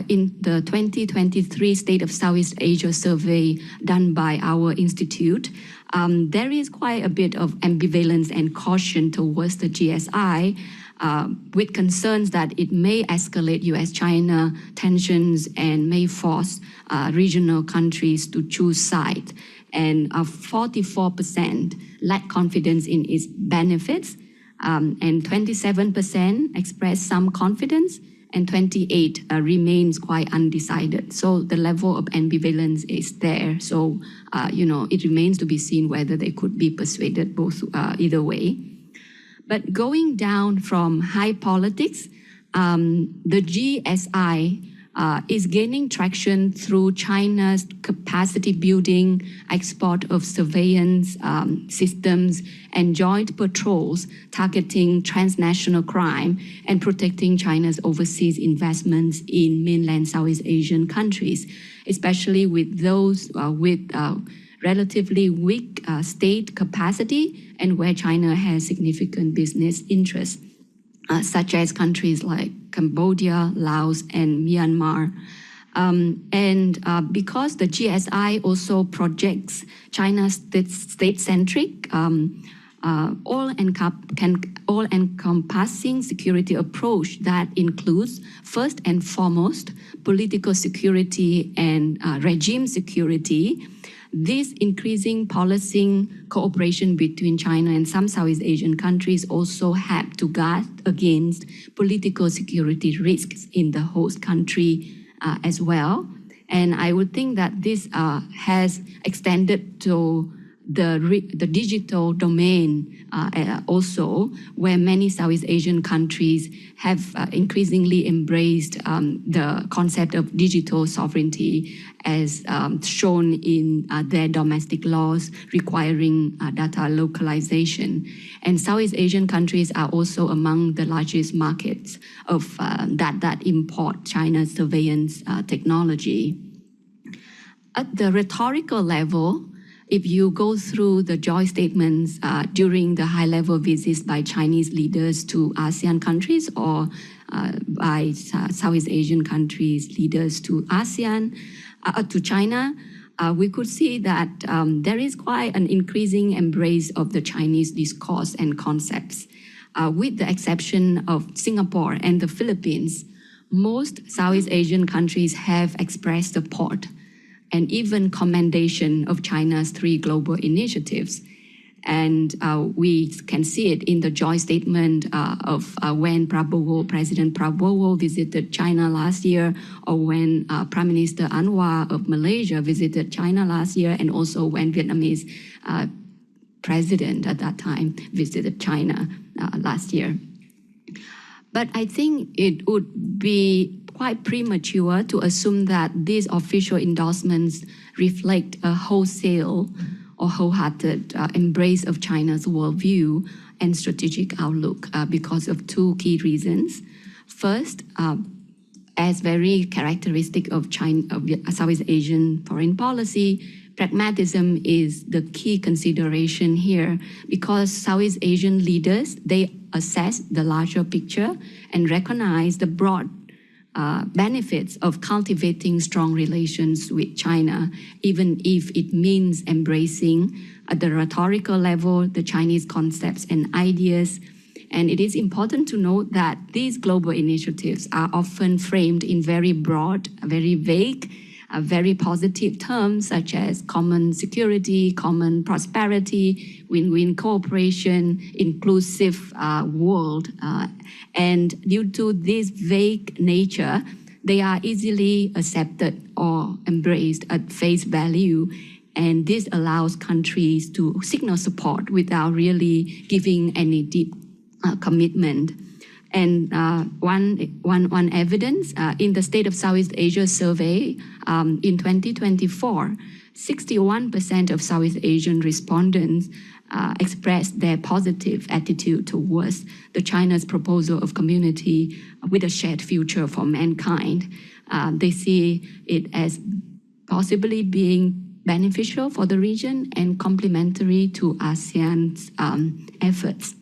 in the 2023 State of Southeast Asia survey done by our institute, there is quite a bit of ambivalence and caution towards the GSI, with concerns that it may escalate US-China tensions and may force regional countries to choose sides. And 44% lack confidence in its benefits, and 27% express some confidence, and 28 remains quite undecided. So the level of ambivalence is there. So, it remains to be seen whether they could be persuaded both either way. But going down from high politics, the GSI is gaining traction through China's capacity building, export of surveillance systems, and joint patrols targeting transnational crime and protecting China's overseas investments in mainland Southeast Asian countries, especially with those with relatively weak state capacity and where China has significant business interests, such as countries like Cambodia, Laos, and Myanmar. Because the GSI also projects China's state-centric, all-encompassing security approach that includes, first and foremost, political security and regime security. This increasing policy cooperation between China and some Southeast Asian countries also help to guard against political security risks in the host country as well. And I would think that this has extended to the digital domain also, where many Southeast Asian countries have increasingly embraced the concept of digital sovereignty as shown in their domestic laws requiring data localization. And Southeast Asian countries are also among the largest markets of that import China's surveillance technology. At the rhetorical level, if you go through the joint statements during the high-level visits by Chinese leaders to ASEAN countries or by Southeast Asian countries' leaders to ASEAN, to China, we could see that there is quite an increasing embrace of the Chinese discourse and concepts. With the exception of Singapore and the Philippines, most Southeast Asian countries have expressed support and even commendation of China's 3 global initiatives. And we can see it in the joint statement of when President Prabowo visited China last year, or when Prime Minister Anwar of Malaysia visited China last year, and also when Vietnamese president at that time visited China last year. But I think it would be quite premature to assume that these official endorsements reflect a wholesale or wholehearted embrace of China's worldview and strategic outlook because of 2 key reasons. First, as very characteristic of Southeast Asian foreign policy, pragmatism is the key consideration here, because Southeast Asian leaders, they assess the larger picture and recognize the broad benefits of cultivating strong relations with China, even if it means embracing at the rhetorical level the Chinese concepts and ideas. And it is important to note that these global initiatives are often framed in very broad, very vague, very positive terms such as common security, common prosperity, win-win cooperation, inclusive world. And due to this vague nature, they are easily accepted or embraced at face value. And this allows countries to signal support without really giving any deep commitment. And one evidence in the State of Southeast Asia survey in 2024, 61% of Southeast Asian respondents expressed their positive attitude towards the China's proposal of community with a shared future for mankind. They see it as possibly being beneficial for the region and complementary to ASEAN's efforts.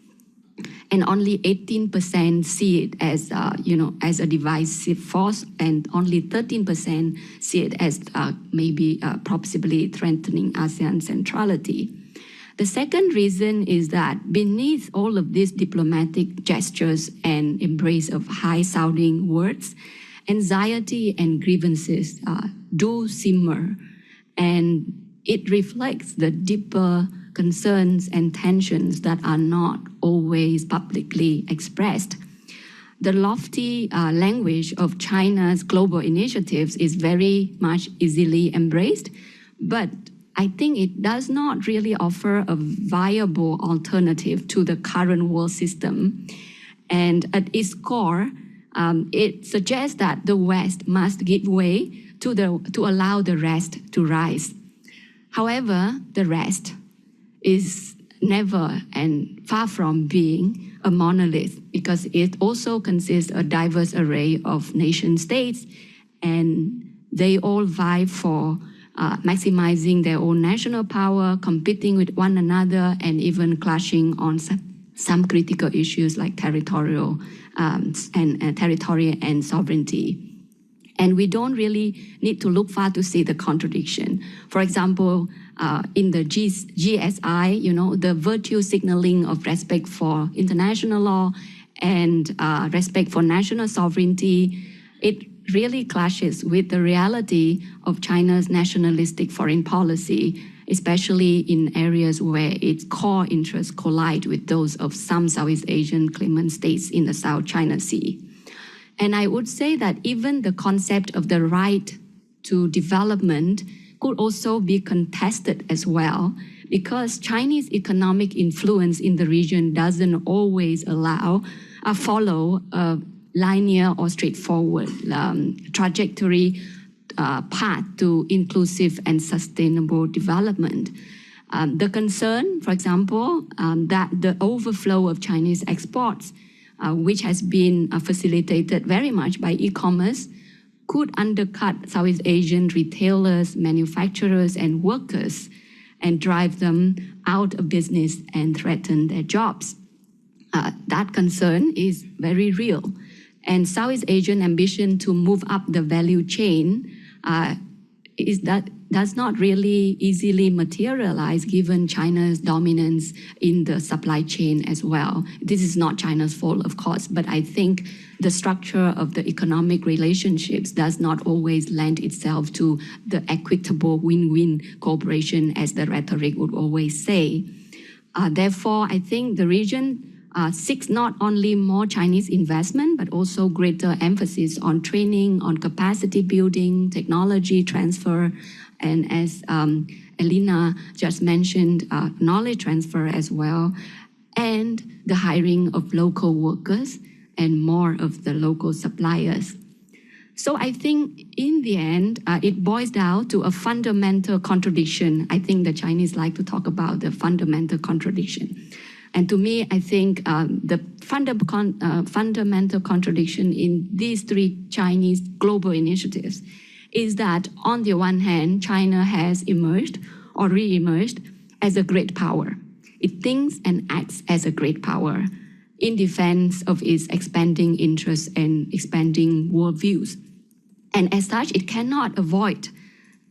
And only 18% see it as, as a divisive force, and only 13% see it as maybe possibly threatening ASEAN centrality. The second reason is that beneath all of these diplomatic gestures and embrace of high-sounding words, anxiety and grievances do simmer, and it reflects the deeper concerns and tensions that are not always publicly expressed. The lofty language of China's global initiatives is very much easily embraced, but I think it does not really offer a viable alternative to the current world system. And at its core, it suggests that the West must give way to allow the rest to rise. However, the rest is never and far from being a monolith, because it also consists of a diverse array of nation states, and they all vie for maximizing their own national power, competing with one another, and even clashing on some critical issues like territorial territory and sovereignty. And we don't really need to look far to see the contradiction. For example, in the GSI, the virtue signaling of respect for international law and respect for national sovereignty, it really clashes with the reality of China's nationalistic foreign policy, especially in areas where its core interests collide with those of some Southeast Asian claimant states in the South China Sea. And I would say that even the concept of the right to development could also be contested as well, because Chinese economic influence in the region doesn't always follow a linear or straightforward trajectory path to inclusive and sustainable development. The concern, for example, that the overflow of Chinese exports, which has been facilitated very much by e-commerce, could undercut Southeast Asian retailers, manufacturers, and workers and drive them out of business and threaten their jobs. That concern is very real. And Southeast Asian ambition to move up the value chain does not really easily materialize given China's dominance in the supply chain as well. This is not China's fault, of course, but I think the structure of the economic relationships does not always lend itself to the equitable win-win cooperation, as the rhetoric would always say. Therefore, I think the region seeks not only more Chinese investment, but also greater emphasis on training, on capacity building, technology transfer, and as Elena just mentioned, knowledge transfer as well, and the hiring of local workers and more of the local suppliers. So I think in the end, it boils down to a fundamental contradiction. I think the Chinese like to talk about the fundamental contradiction. And to me, I think the fundamental contradiction in these three Chinese global initiatives is that on the one hand, China has emerged or re-emerged as a great power. It thinks and acts as a great power in defense of its expanding interests and expanding worldviews. And as such, it cannot avoid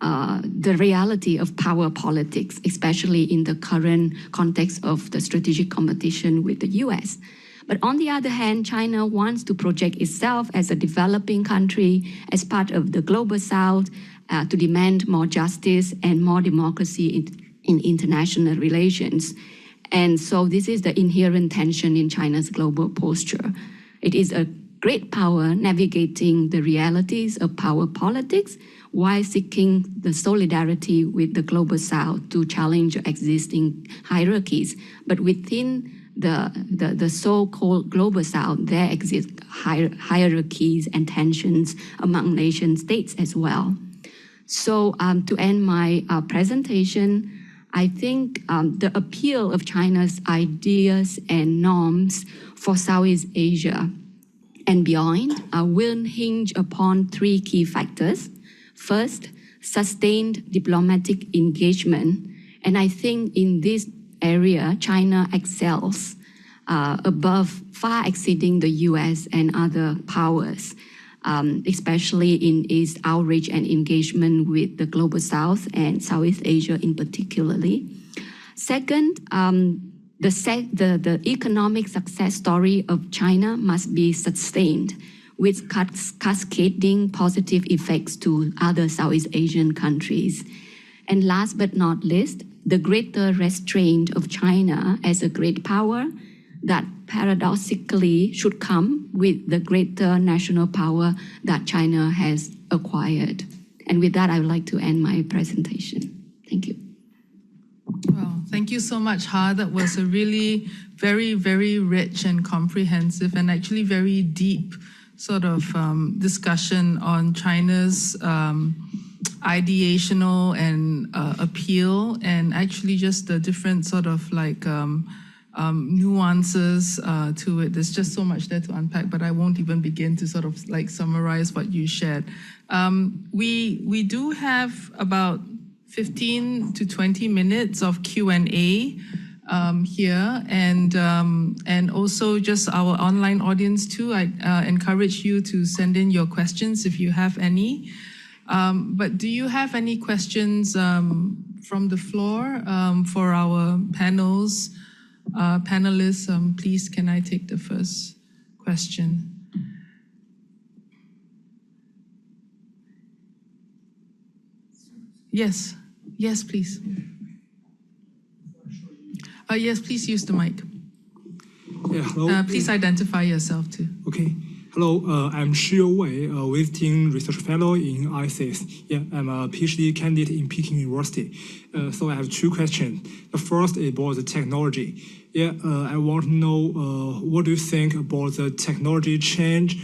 the reality of power politics, especially in the current context of the strategic competition with the US. But on the other hand, China wants to project itself as a developing country, as part of the global South, to demand more justice and more democracy in international relations. And so this is the inherent tension in China's global posture. It is a great power navigating the realities of power politics while seeking the solidarity with the global South to challenge existing hierarchies. But within the so-called global South, there exist hierarchies and tensions among nation states as well. So to end my presentation, I think the appeal of China's ideas and norms for Southeast Asia and beyond will hinge upon three key factors. First, sustained diplomatic engagement. And I think in this area, China excels far exceeding the US and other powers, especially in its outreach and engagement with the global South and Southeast Asia in particularly. Second, the economic success story of China must be sustained, with cascading positive effects to other Southeast Asian countries. And last but not least, the greater restraint of China as a great power that paradoxically should come with the greater national power that China has acquired. And with that, I would like to end my presentation. Thank you. Well, thank you so much, Ha. That was a really very, very rich and comprehensive and actually very deep sort of discussion on China's ideational and appeal, and actually just the different sort of like nuances to it. There's just so much there to unpack, but I won't even begin to sort of like summarize what you shared. We do have about 15 to 20 minutes of Q&A here, and also just our online audience too. I encourage you to send in your questions if you have any. But do you have any questions from the floor for our panelists? Please, can I take the first question? Yes, please. Yes, please use the mic. Yeah, hello. Please identify yourself too. Okay. Hello, I'm Shio Wei, a visiting research fellow in ISEAS. Yeah, I'm a PhD candidate in Peking University. So I have two questions. The first is about the technology. Yeah, I want to know what do you think about the technology change,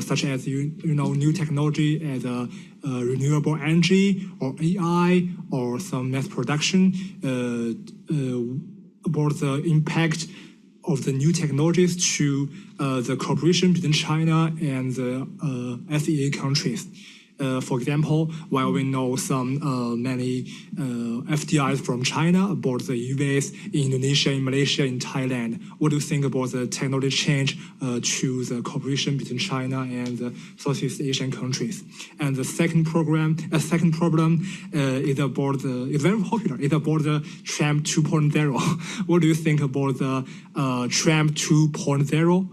such as new technology as renewable energy or AI or some mass production, about the impact of the new technologies to the cooperation between China and the SEA countries. For example, while we know many FDIs from China about the US, in Indonesia, in Malaysia, in Thailand, what do you think about the technology change to the cooperation between China and the Southeast Asian countries? And the second problem is about it's very popular. It's about the Trump 2.0. What do you think about the Trump 2.0?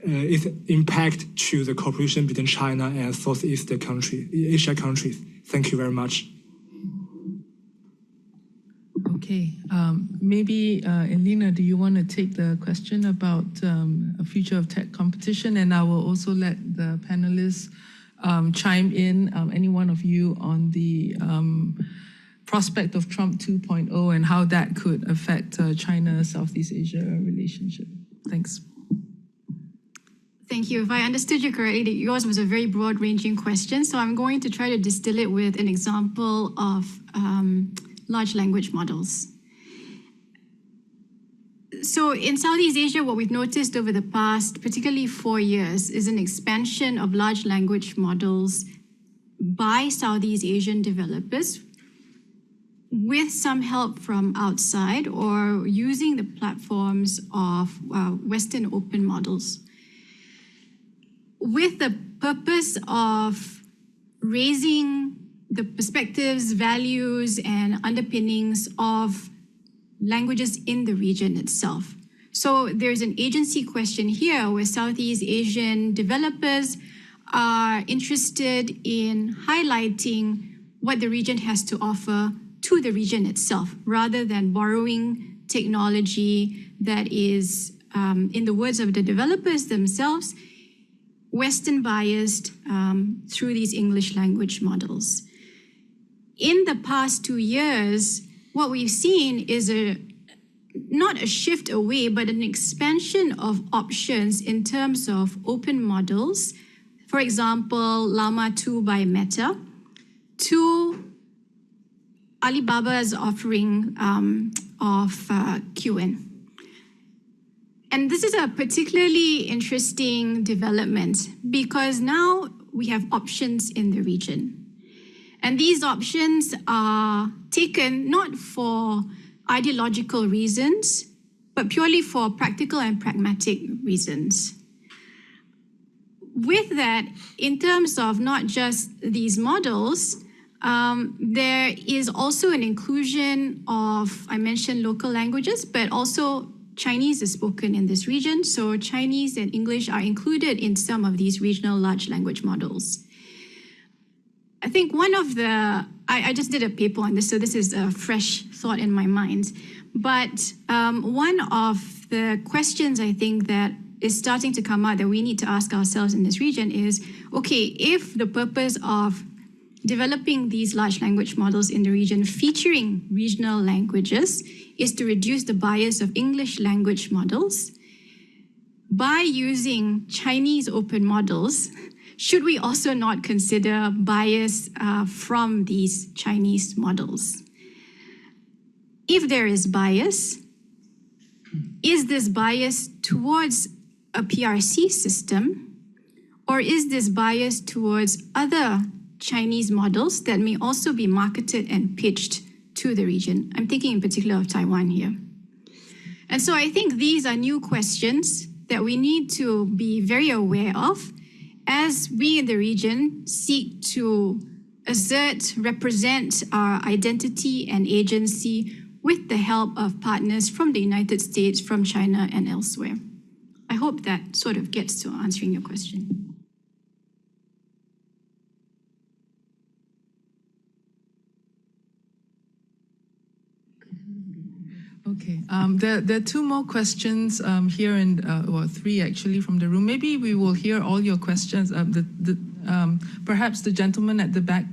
Its impact to the cooperation between China and Southeast Asia countries. Thank you very much. Okay, maybe Elena, do you want to take the question about a future of tech competition? And I will also let the panelists chime in, any one of you, on the prospect of Trump 2.0 and how that could affect China-Southeast Asia relationship. Thanks. Thank you. If I understood you correctly, yours was a very broad-ranging question, so I'm going to try to distill it with an example of large language models. So in Southeast Asia, what we've noticed over the past, particularly 4 years, is an expansion of large language models by Southeast Asian developers with some help from outside or using the platforms of Western open models, with the purpose of raising the perspectives, values, and underpinnings of languages in the region itself. So there's an agency question here where Southeast Asian developers are interested in highlighting what the region has to offer to the region itself, rather than borrowing technology that is, in the words of the developers themselves, Western biased through these English language models. In the past 2 years, what we've seen is not a shift away, but an expansion of options in terms of open models. For example, Llama 2 by Meta, to Alibaba's offering of QN. And this is a particularly interesting development because now we have options in the region. And these options are taken not for ideological reasons, but purely for practical and pragmatic reasons. With that, in terms of not just these models, there is also an inclusion of, I mentioned local languages, but also Chinese is spoken in this region, so Chinese and English are included in some of these regional large language models. I think one of the, I just did a paper on this, so this is a fresh thought in my mind, but one of the questions I think that is starting to come out that we need to ask ourselves in this region is, okay, if the purpose of developing these large language models in the region featuring regional languages is to reduce the bias of English language models, by using Chinese open models, should we also not consider bias from these Chinese models? If there is bias, is this bias towards a PRC system, or is this bias towards other Chinese models that may also be marketed and pitched to the region? I'm thinking in particular of Taiwan here. And so I think these are new questions that we need to be very aware of as we in the region seek to assert, represent our identity and agency with the help of partners from the United States, from China, and elsewhere. I hope that sort of gets to answering your question. Okay, there are two more questions here, well, three actually from the room. Maybe we will hear all your questions. Perhaps the gentleman at the back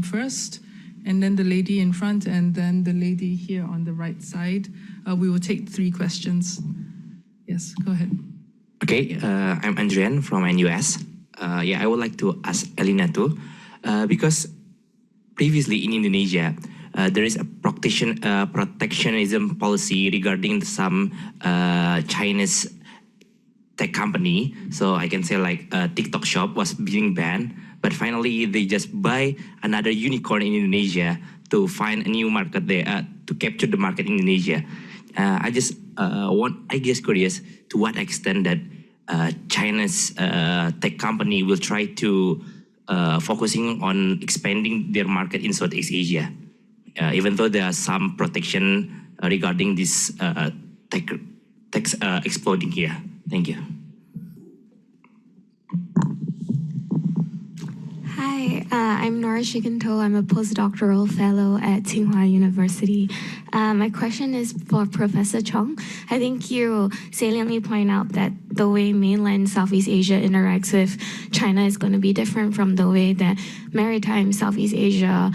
first, and then the lady in front, and then the lady here on the right side. We will take three questions. Yes, go ahead. Okay, I'm Andrian from NUS. Yeah, I would like to ask Elina too, because previously in Indonesia, there is a protectionism policy regarding some Chinese tech company. So I can say like TikTok shop was being banned, but finally they just buy another unicorn in Indonesia to find a new market there, to capture the market in Indonesia. I guess curious to what extent that China's tech company will try to focusing on expanding their market in Southeast Asia. Even though there are some protection regarding this tech exploding here. Thank you. Hi, I'm Nora Shikanto. I'm a postdoctoral fellow at Tsinghua University. My question is for Professor Chong. I think you saliently point out that the way mainland Southeast Asia interacts with China is going to be different from the way that maritime Southeast Asia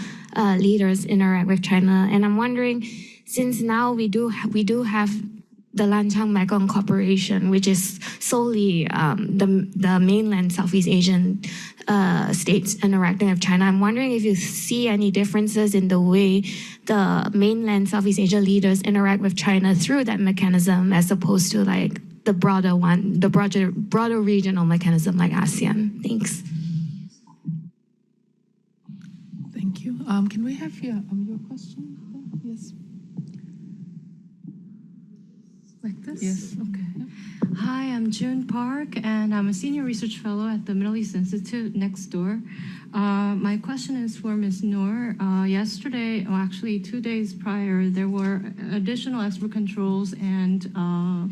leaders interact with China. And I'm wondering, since now we do have the Lanchang Mekong Corporation, which is solely the mainland Southeast Asian states interacting with China, I'm wondering if you see any differences in the way the mainland Southeast Asia leaders interact with China through that mechanism, as opposed to like the broader one, the broader regional mechanism like ASEAN. Thanks. Thank you. Can we have your question? Yes. Like this? Yes. Okay. Hi, I'm June Park, and I'm a senior research fellow at the Middle East Institute next door. My question is for Ms. Noor. Yesterday, or actually 2 days prior, there were additional export controls, and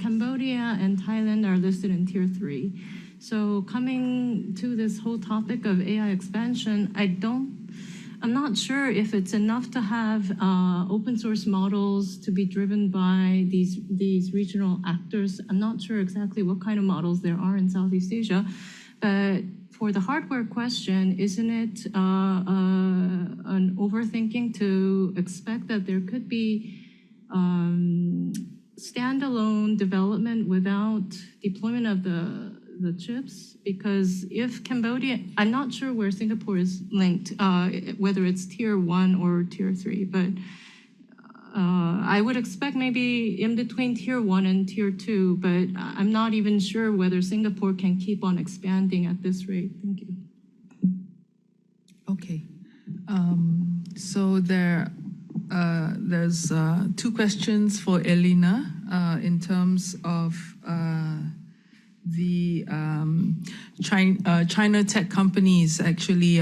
Cambodia and Thailand are listed in Tier 3. So coming to this whole topic of AI expansion, I'm not sure if it's enough to have open source models to be driven by these regional actors. I'm not sure exactly what kind of models there are in Southeast Asia, but for the hardware question, isn't it an overthinking to expect that there could be standalone development without deployment of the chips? Because if Cambodia, I'm not sure where Singapore is linked, whether it's Tier 1 or Tier 3, but I would expect maybe in between Tier 1 and Tier 2, but I'm not even sure whether Singapore can keep on expanding at this rate. Thank you. Okay. So there's two questions for Elina in terms of the China tech companies actually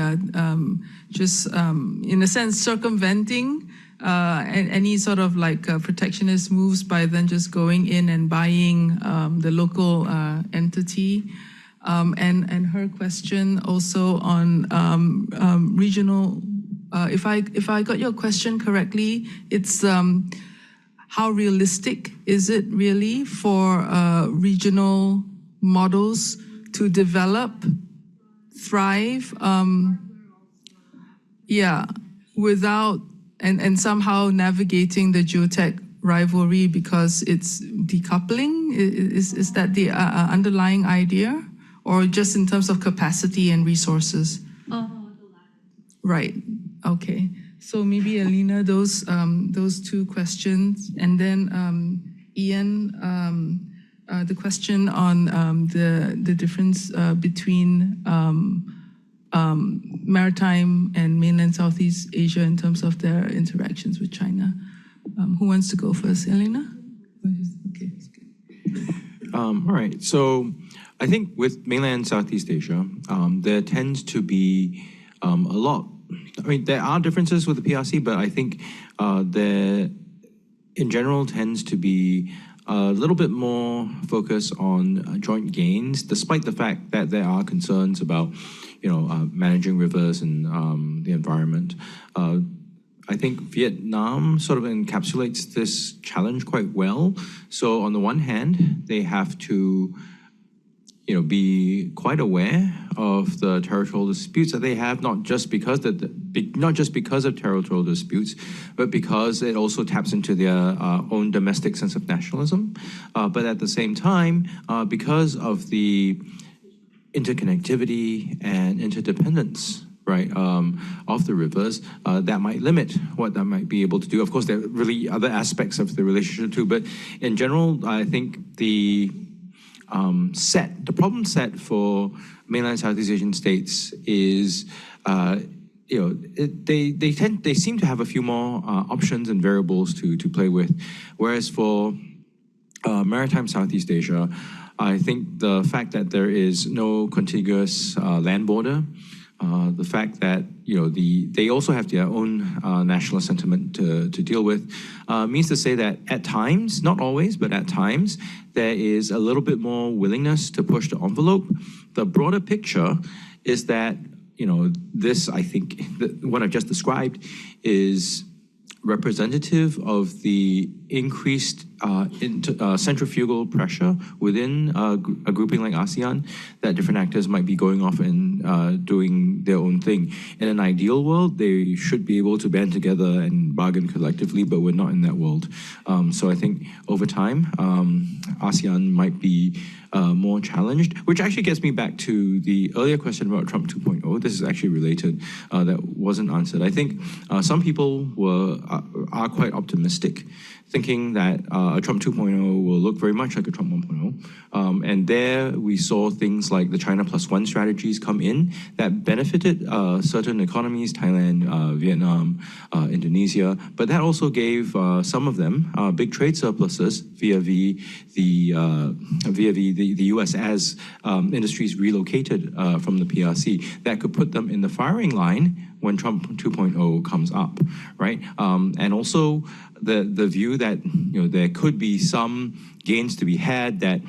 just in a sense circumventing any sort of like protectionist moves by then just going in and buying the local entity. And her question also on regional, if I got your question correctly, it's how realistic is it really for regional models to develop, thrive, without and somehow navigating the geotech rivalry because it's decoupling? Is that the underlying idea? Or just in terms of capacity and resources? Right, okay. So maybe Alina, those two questions. And then Ian, the question on the difference between maritime and mainland Southeast Asia in terms of their interactions with China. Who wants to go first? Elena? Okay. All right. So I think with mainland Southeast Asia, there tends to be a lot. I mean, there are differences with the PRC, but I think there, in general, tends to be a little bit more focus on joint gains, despite the fact that there are concerns about, managing rivers and the environment. I think Vietnam sort of encapsulates this challenge quite well. So on the one hand, they have to, be quite aware of the territorial disputes that they have, not just because of territorial disputes, but because it also taps into their own domestic sense of nationalism. But at the same time, because of the interconnectivity and interdependence, right, of the rivers, that might limit what that might be able to do. Of course, there are really other aspects of the relationship too, but in general, I think the problem set for mainland Southeast Asian states is, they seem to have a few more options and variables to play with, whereas for maritime Southeast Asia, I think the fact that there is no contiguous land border, the fact that they also have their own national sentiment to deal with, means to say that at times, not always, but at times, there is a little bit more willingness to push the envelope. The broader picture is that this, I think, what I've just described is representative of the increased centrifugal pressure within a grouping like ASEAN, that different actors might be going off and doing their own thing. In an ideal world, they should be able to band together and bargain collectively, but we're not in that world. So I think over time, ASEAN might be more challenged, which actually gets me back to the earlier question about Trump 2.0. This is actually related, that wasn't answered. I think some people are quite optimistic, thinking that a Trump 2.0 will look very much like a Trump 1.0. And there we saw things like the China +1 strategies come in that benefited certain economies, Thailand, Vietnam, Indonesia, but that also gave some of them big trade surpluses vis-a-vis the US as industries relocated from the PRC that could put them in the firing line when Trump 2.0 comes up, right? And also the view that there could be some gains to be had, that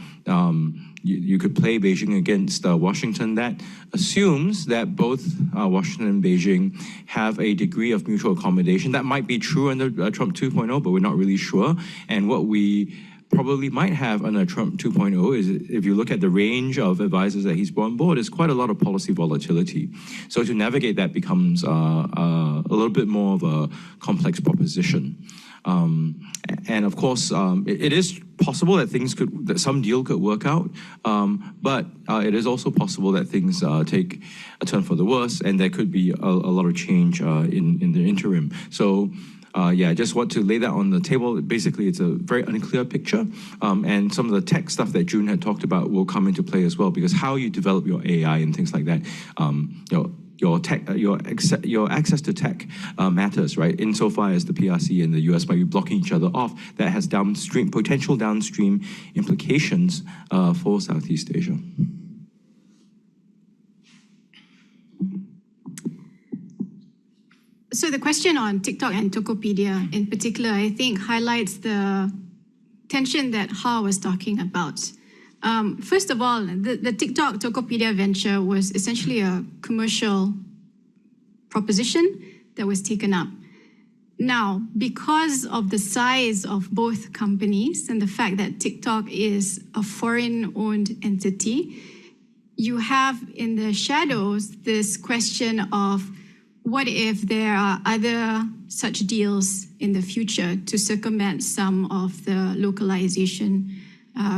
you could play Beijing against Washington. That assumes that both Washington and Beijing have a degree of mutual accommodation. That might be true under Trump 2.0, but we're not really sure. And what we probably might have under Trump 2.0 is, if you look at the range of advisors that he's brought on board, is quite a lot of policy volatility. So to navigate that becomes a little bit more of a complex proposition. And of course, it is possible that some deal could work out, but it is also possible that things take a turn for the worse, and there could be a lot of change in the interim. So. I just want to lay that on the table. Basically, it's a very unclear picture, and some of the tech stuff that June had talked about will come into play as well, because how you develop your AI and things like that, your access to tech matters, right? Insofar as the PRC and the US might be blocking each other off, that has potential downstream implications for Southeast Asia. So the question on TikTok and Tokopedia in particular, I think highlights the tension that Ha was talking about. First of all, the TikTok Tokopedia venture was essentially a commercial proposition that was taken up. Now, because of the size of both companies and the fact that TikTok is a foreign-owned entity, you have in the shadows this question of what if there are other such deals in the future to circumvent some of the localization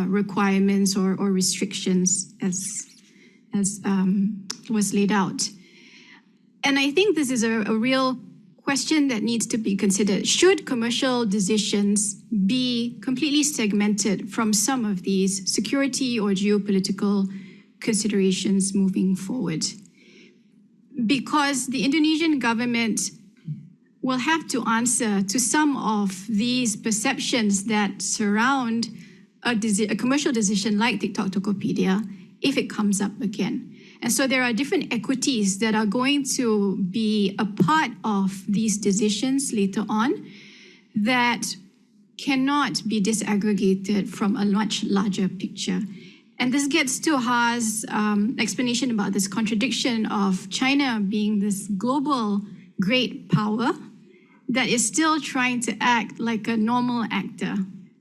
requirements or restrictions as was laid out? And I think this is a real question that needs to be considered. Should commercial decisions be completely segmented from some of these security or geopolitical considerations moving forward? Because the Indonesian government will have to answer to some of these perceptions that surround a commercial decision like TikTok Tokopedia if it comes up again. And so there are different equities that are going to be a part of these decisions later on that cannot be disaggregated from a much larger picture. And this gets to Ha's explanation about this contradiction of China being this global great power that is still trying to act like a normal actor.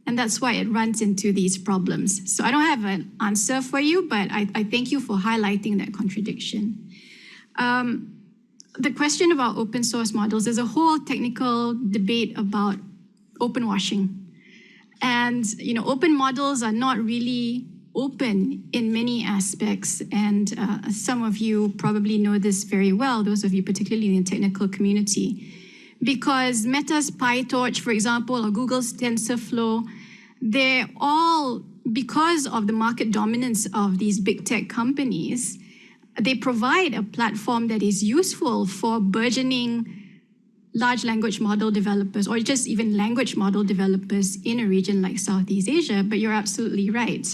And that's why it runs into these problems. So I don't have an answer for you, but I thank you for highlighting that contradiction. The question about open source models, there's a whole technical debate about open washing. And open models are not really open in many aspects. And some of you probably know this very well, those of you particularly in the technical community. Because Meta's PyTorch, for example, or Google's TensorFlow, they're all, because of the market dominance of these big tech companies, they provide a platform that is useful for burgeoning large language model developers or just even language model developers in a region like Southeast Asia. But you're absolutely right.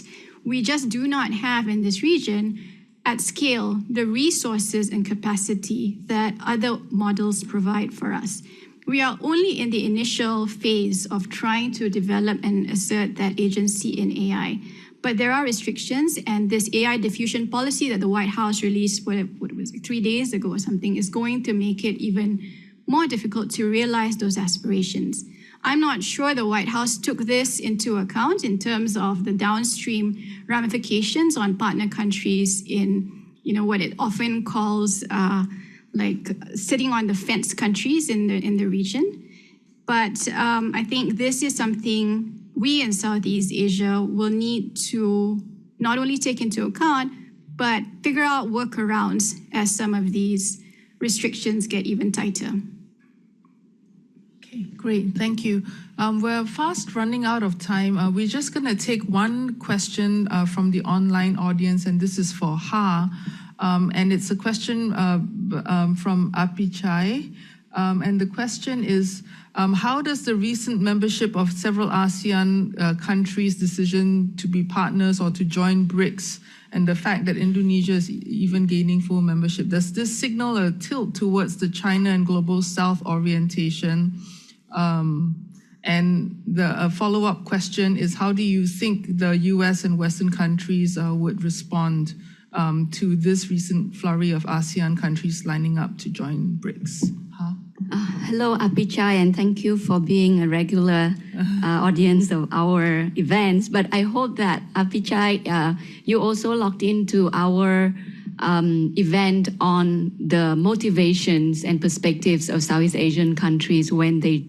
We just do not have in this region at scale the resources and capacity that other models provide for us. We are only in the initial phase of trying to develop and assert that agency in AI. But there are restrictions, and this AI diffusion policy that the White House released, what was it, 3 days ago or something, is going to make it even more difficult to realize those aspirations. I'm not sure the White House took this into account in terms of the downstream ramifications on partner countries in, what it often calls like sitting on the fence countries in the region. But I think this is something we in Southeast Asia will need to not only take into account, but figure out workarounds as some of these restrictions get even tighter. Okay, great, thank you. We're fast running out of time. We're just gonna take one question from the online audience, and this is for Ha. And it's a question from Apichai. And the question is, how does the recent membership of several ASEAN countries' decision to be partners or to join BRICS and the fact that Indonesia is even gaining full membership, does this signal a tilt towards the China and Global South orientation? And the follow-up question is, how do you think the US and Western countries would respond to this recent flurry of ASEAN countries lining up to join BRICS? Hello, Apichai, and thank you for being a regular audience of our events. But I hope that, Apichai, you also logged into our event on the motivations and perspectives of Southeast Asian countries when they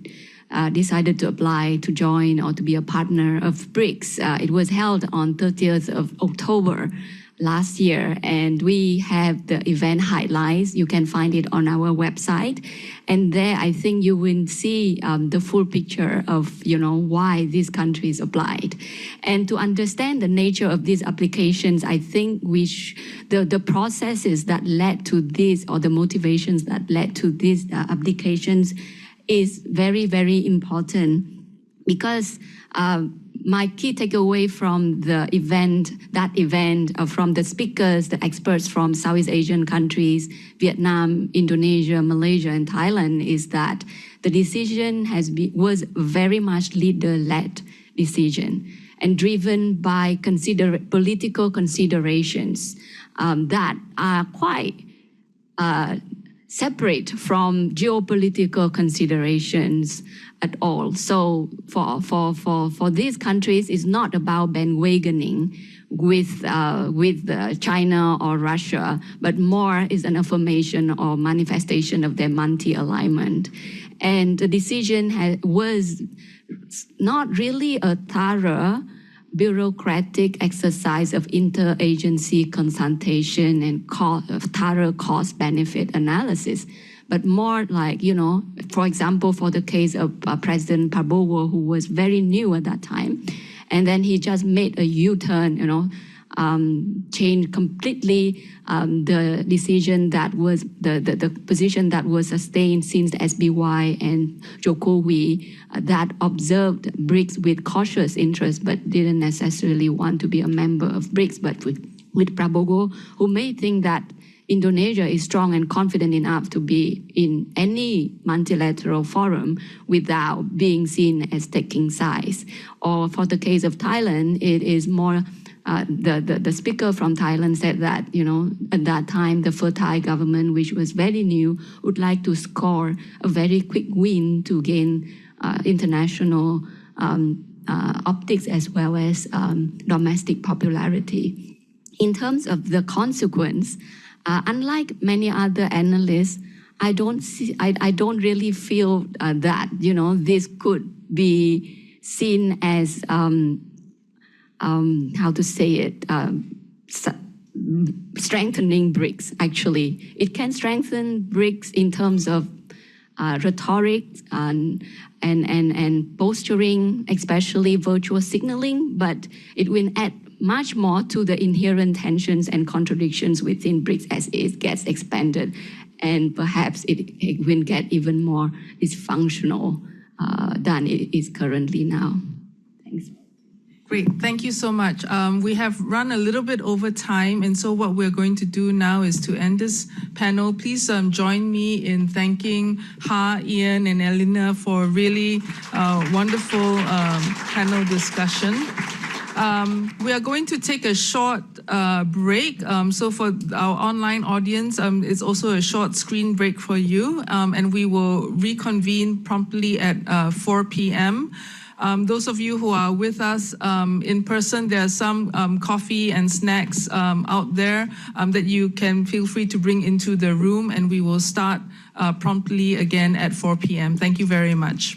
decided to apply to join or to be a partner of BRICS. It was held on 30th of October last year, and we have the event highlights. You can find it on our website, and there I think you will see the full picture of why these countries applied. And to understand the nature of these applications, I think the processes that led to this, or the motivations that led to these applications, is very, very important, because my key takeaway from the event, from the speakers, the experts from Southeast Asian countries, Vietnam, Indonesia, Malaysia, and Thailand, is that the decision was very much leader-led decision and driven by political considerations that are quite separate from geopolitical considerations at all. So for these countries, it's not about bandwagoning with China or Russia, but more is an affirmation or manifestation of their multi-alignment. And the decision was not really a thorough bureaucratic exercise of interagency consultation and thorough cost-benefit analysis, but more like, for example, for the case of President Prabowo, who was very new at that time, and then he just made a U-turn, changed completely the decision that was the position that was sustained since SBY and Jokowi that observed BRICS with cautious interest, but didn't necessarily want to be a member of BRICS. But with Prabowo, who may think that Indonesia is strong and confident enough to be in any multilateral forum without being seen as taking sides. Or for the case of Thailand, it is more, the speaker from Thailand said that, at that time, the Pheu Thai government, which was very new, would like to score a very quick win to gain international optics as well as domestic popularity. In terms of the consequence, unlike many other analysts, I don't really feel that this could be seen as how to say it, strengthening BRICS. Actually, it can strengthen BRICS in terms of rhetoric and posturing, especially virtual signaling, but it will add much more to the inherent tensions and contradictions within BRICS as it gets expanded, and perhaps it will get even more dysfunctional than it is currently now. Thanks. Great, thank you so much. We have run a little bit over time, and so what we're going to do now is to end this panel. Please join me in thanking Ha, Ian, and Elena for a really wonderful panel discussion. We are going to take a short break. So for our online audience, it's also a short screen break for you, and we will reconvene promptly at 4 p.m. Those of you who are with us in person, there are some coffee and snacks out there that you can feel free to bring into the room, and we will start promptly again at 4 p.m. Thank you very much.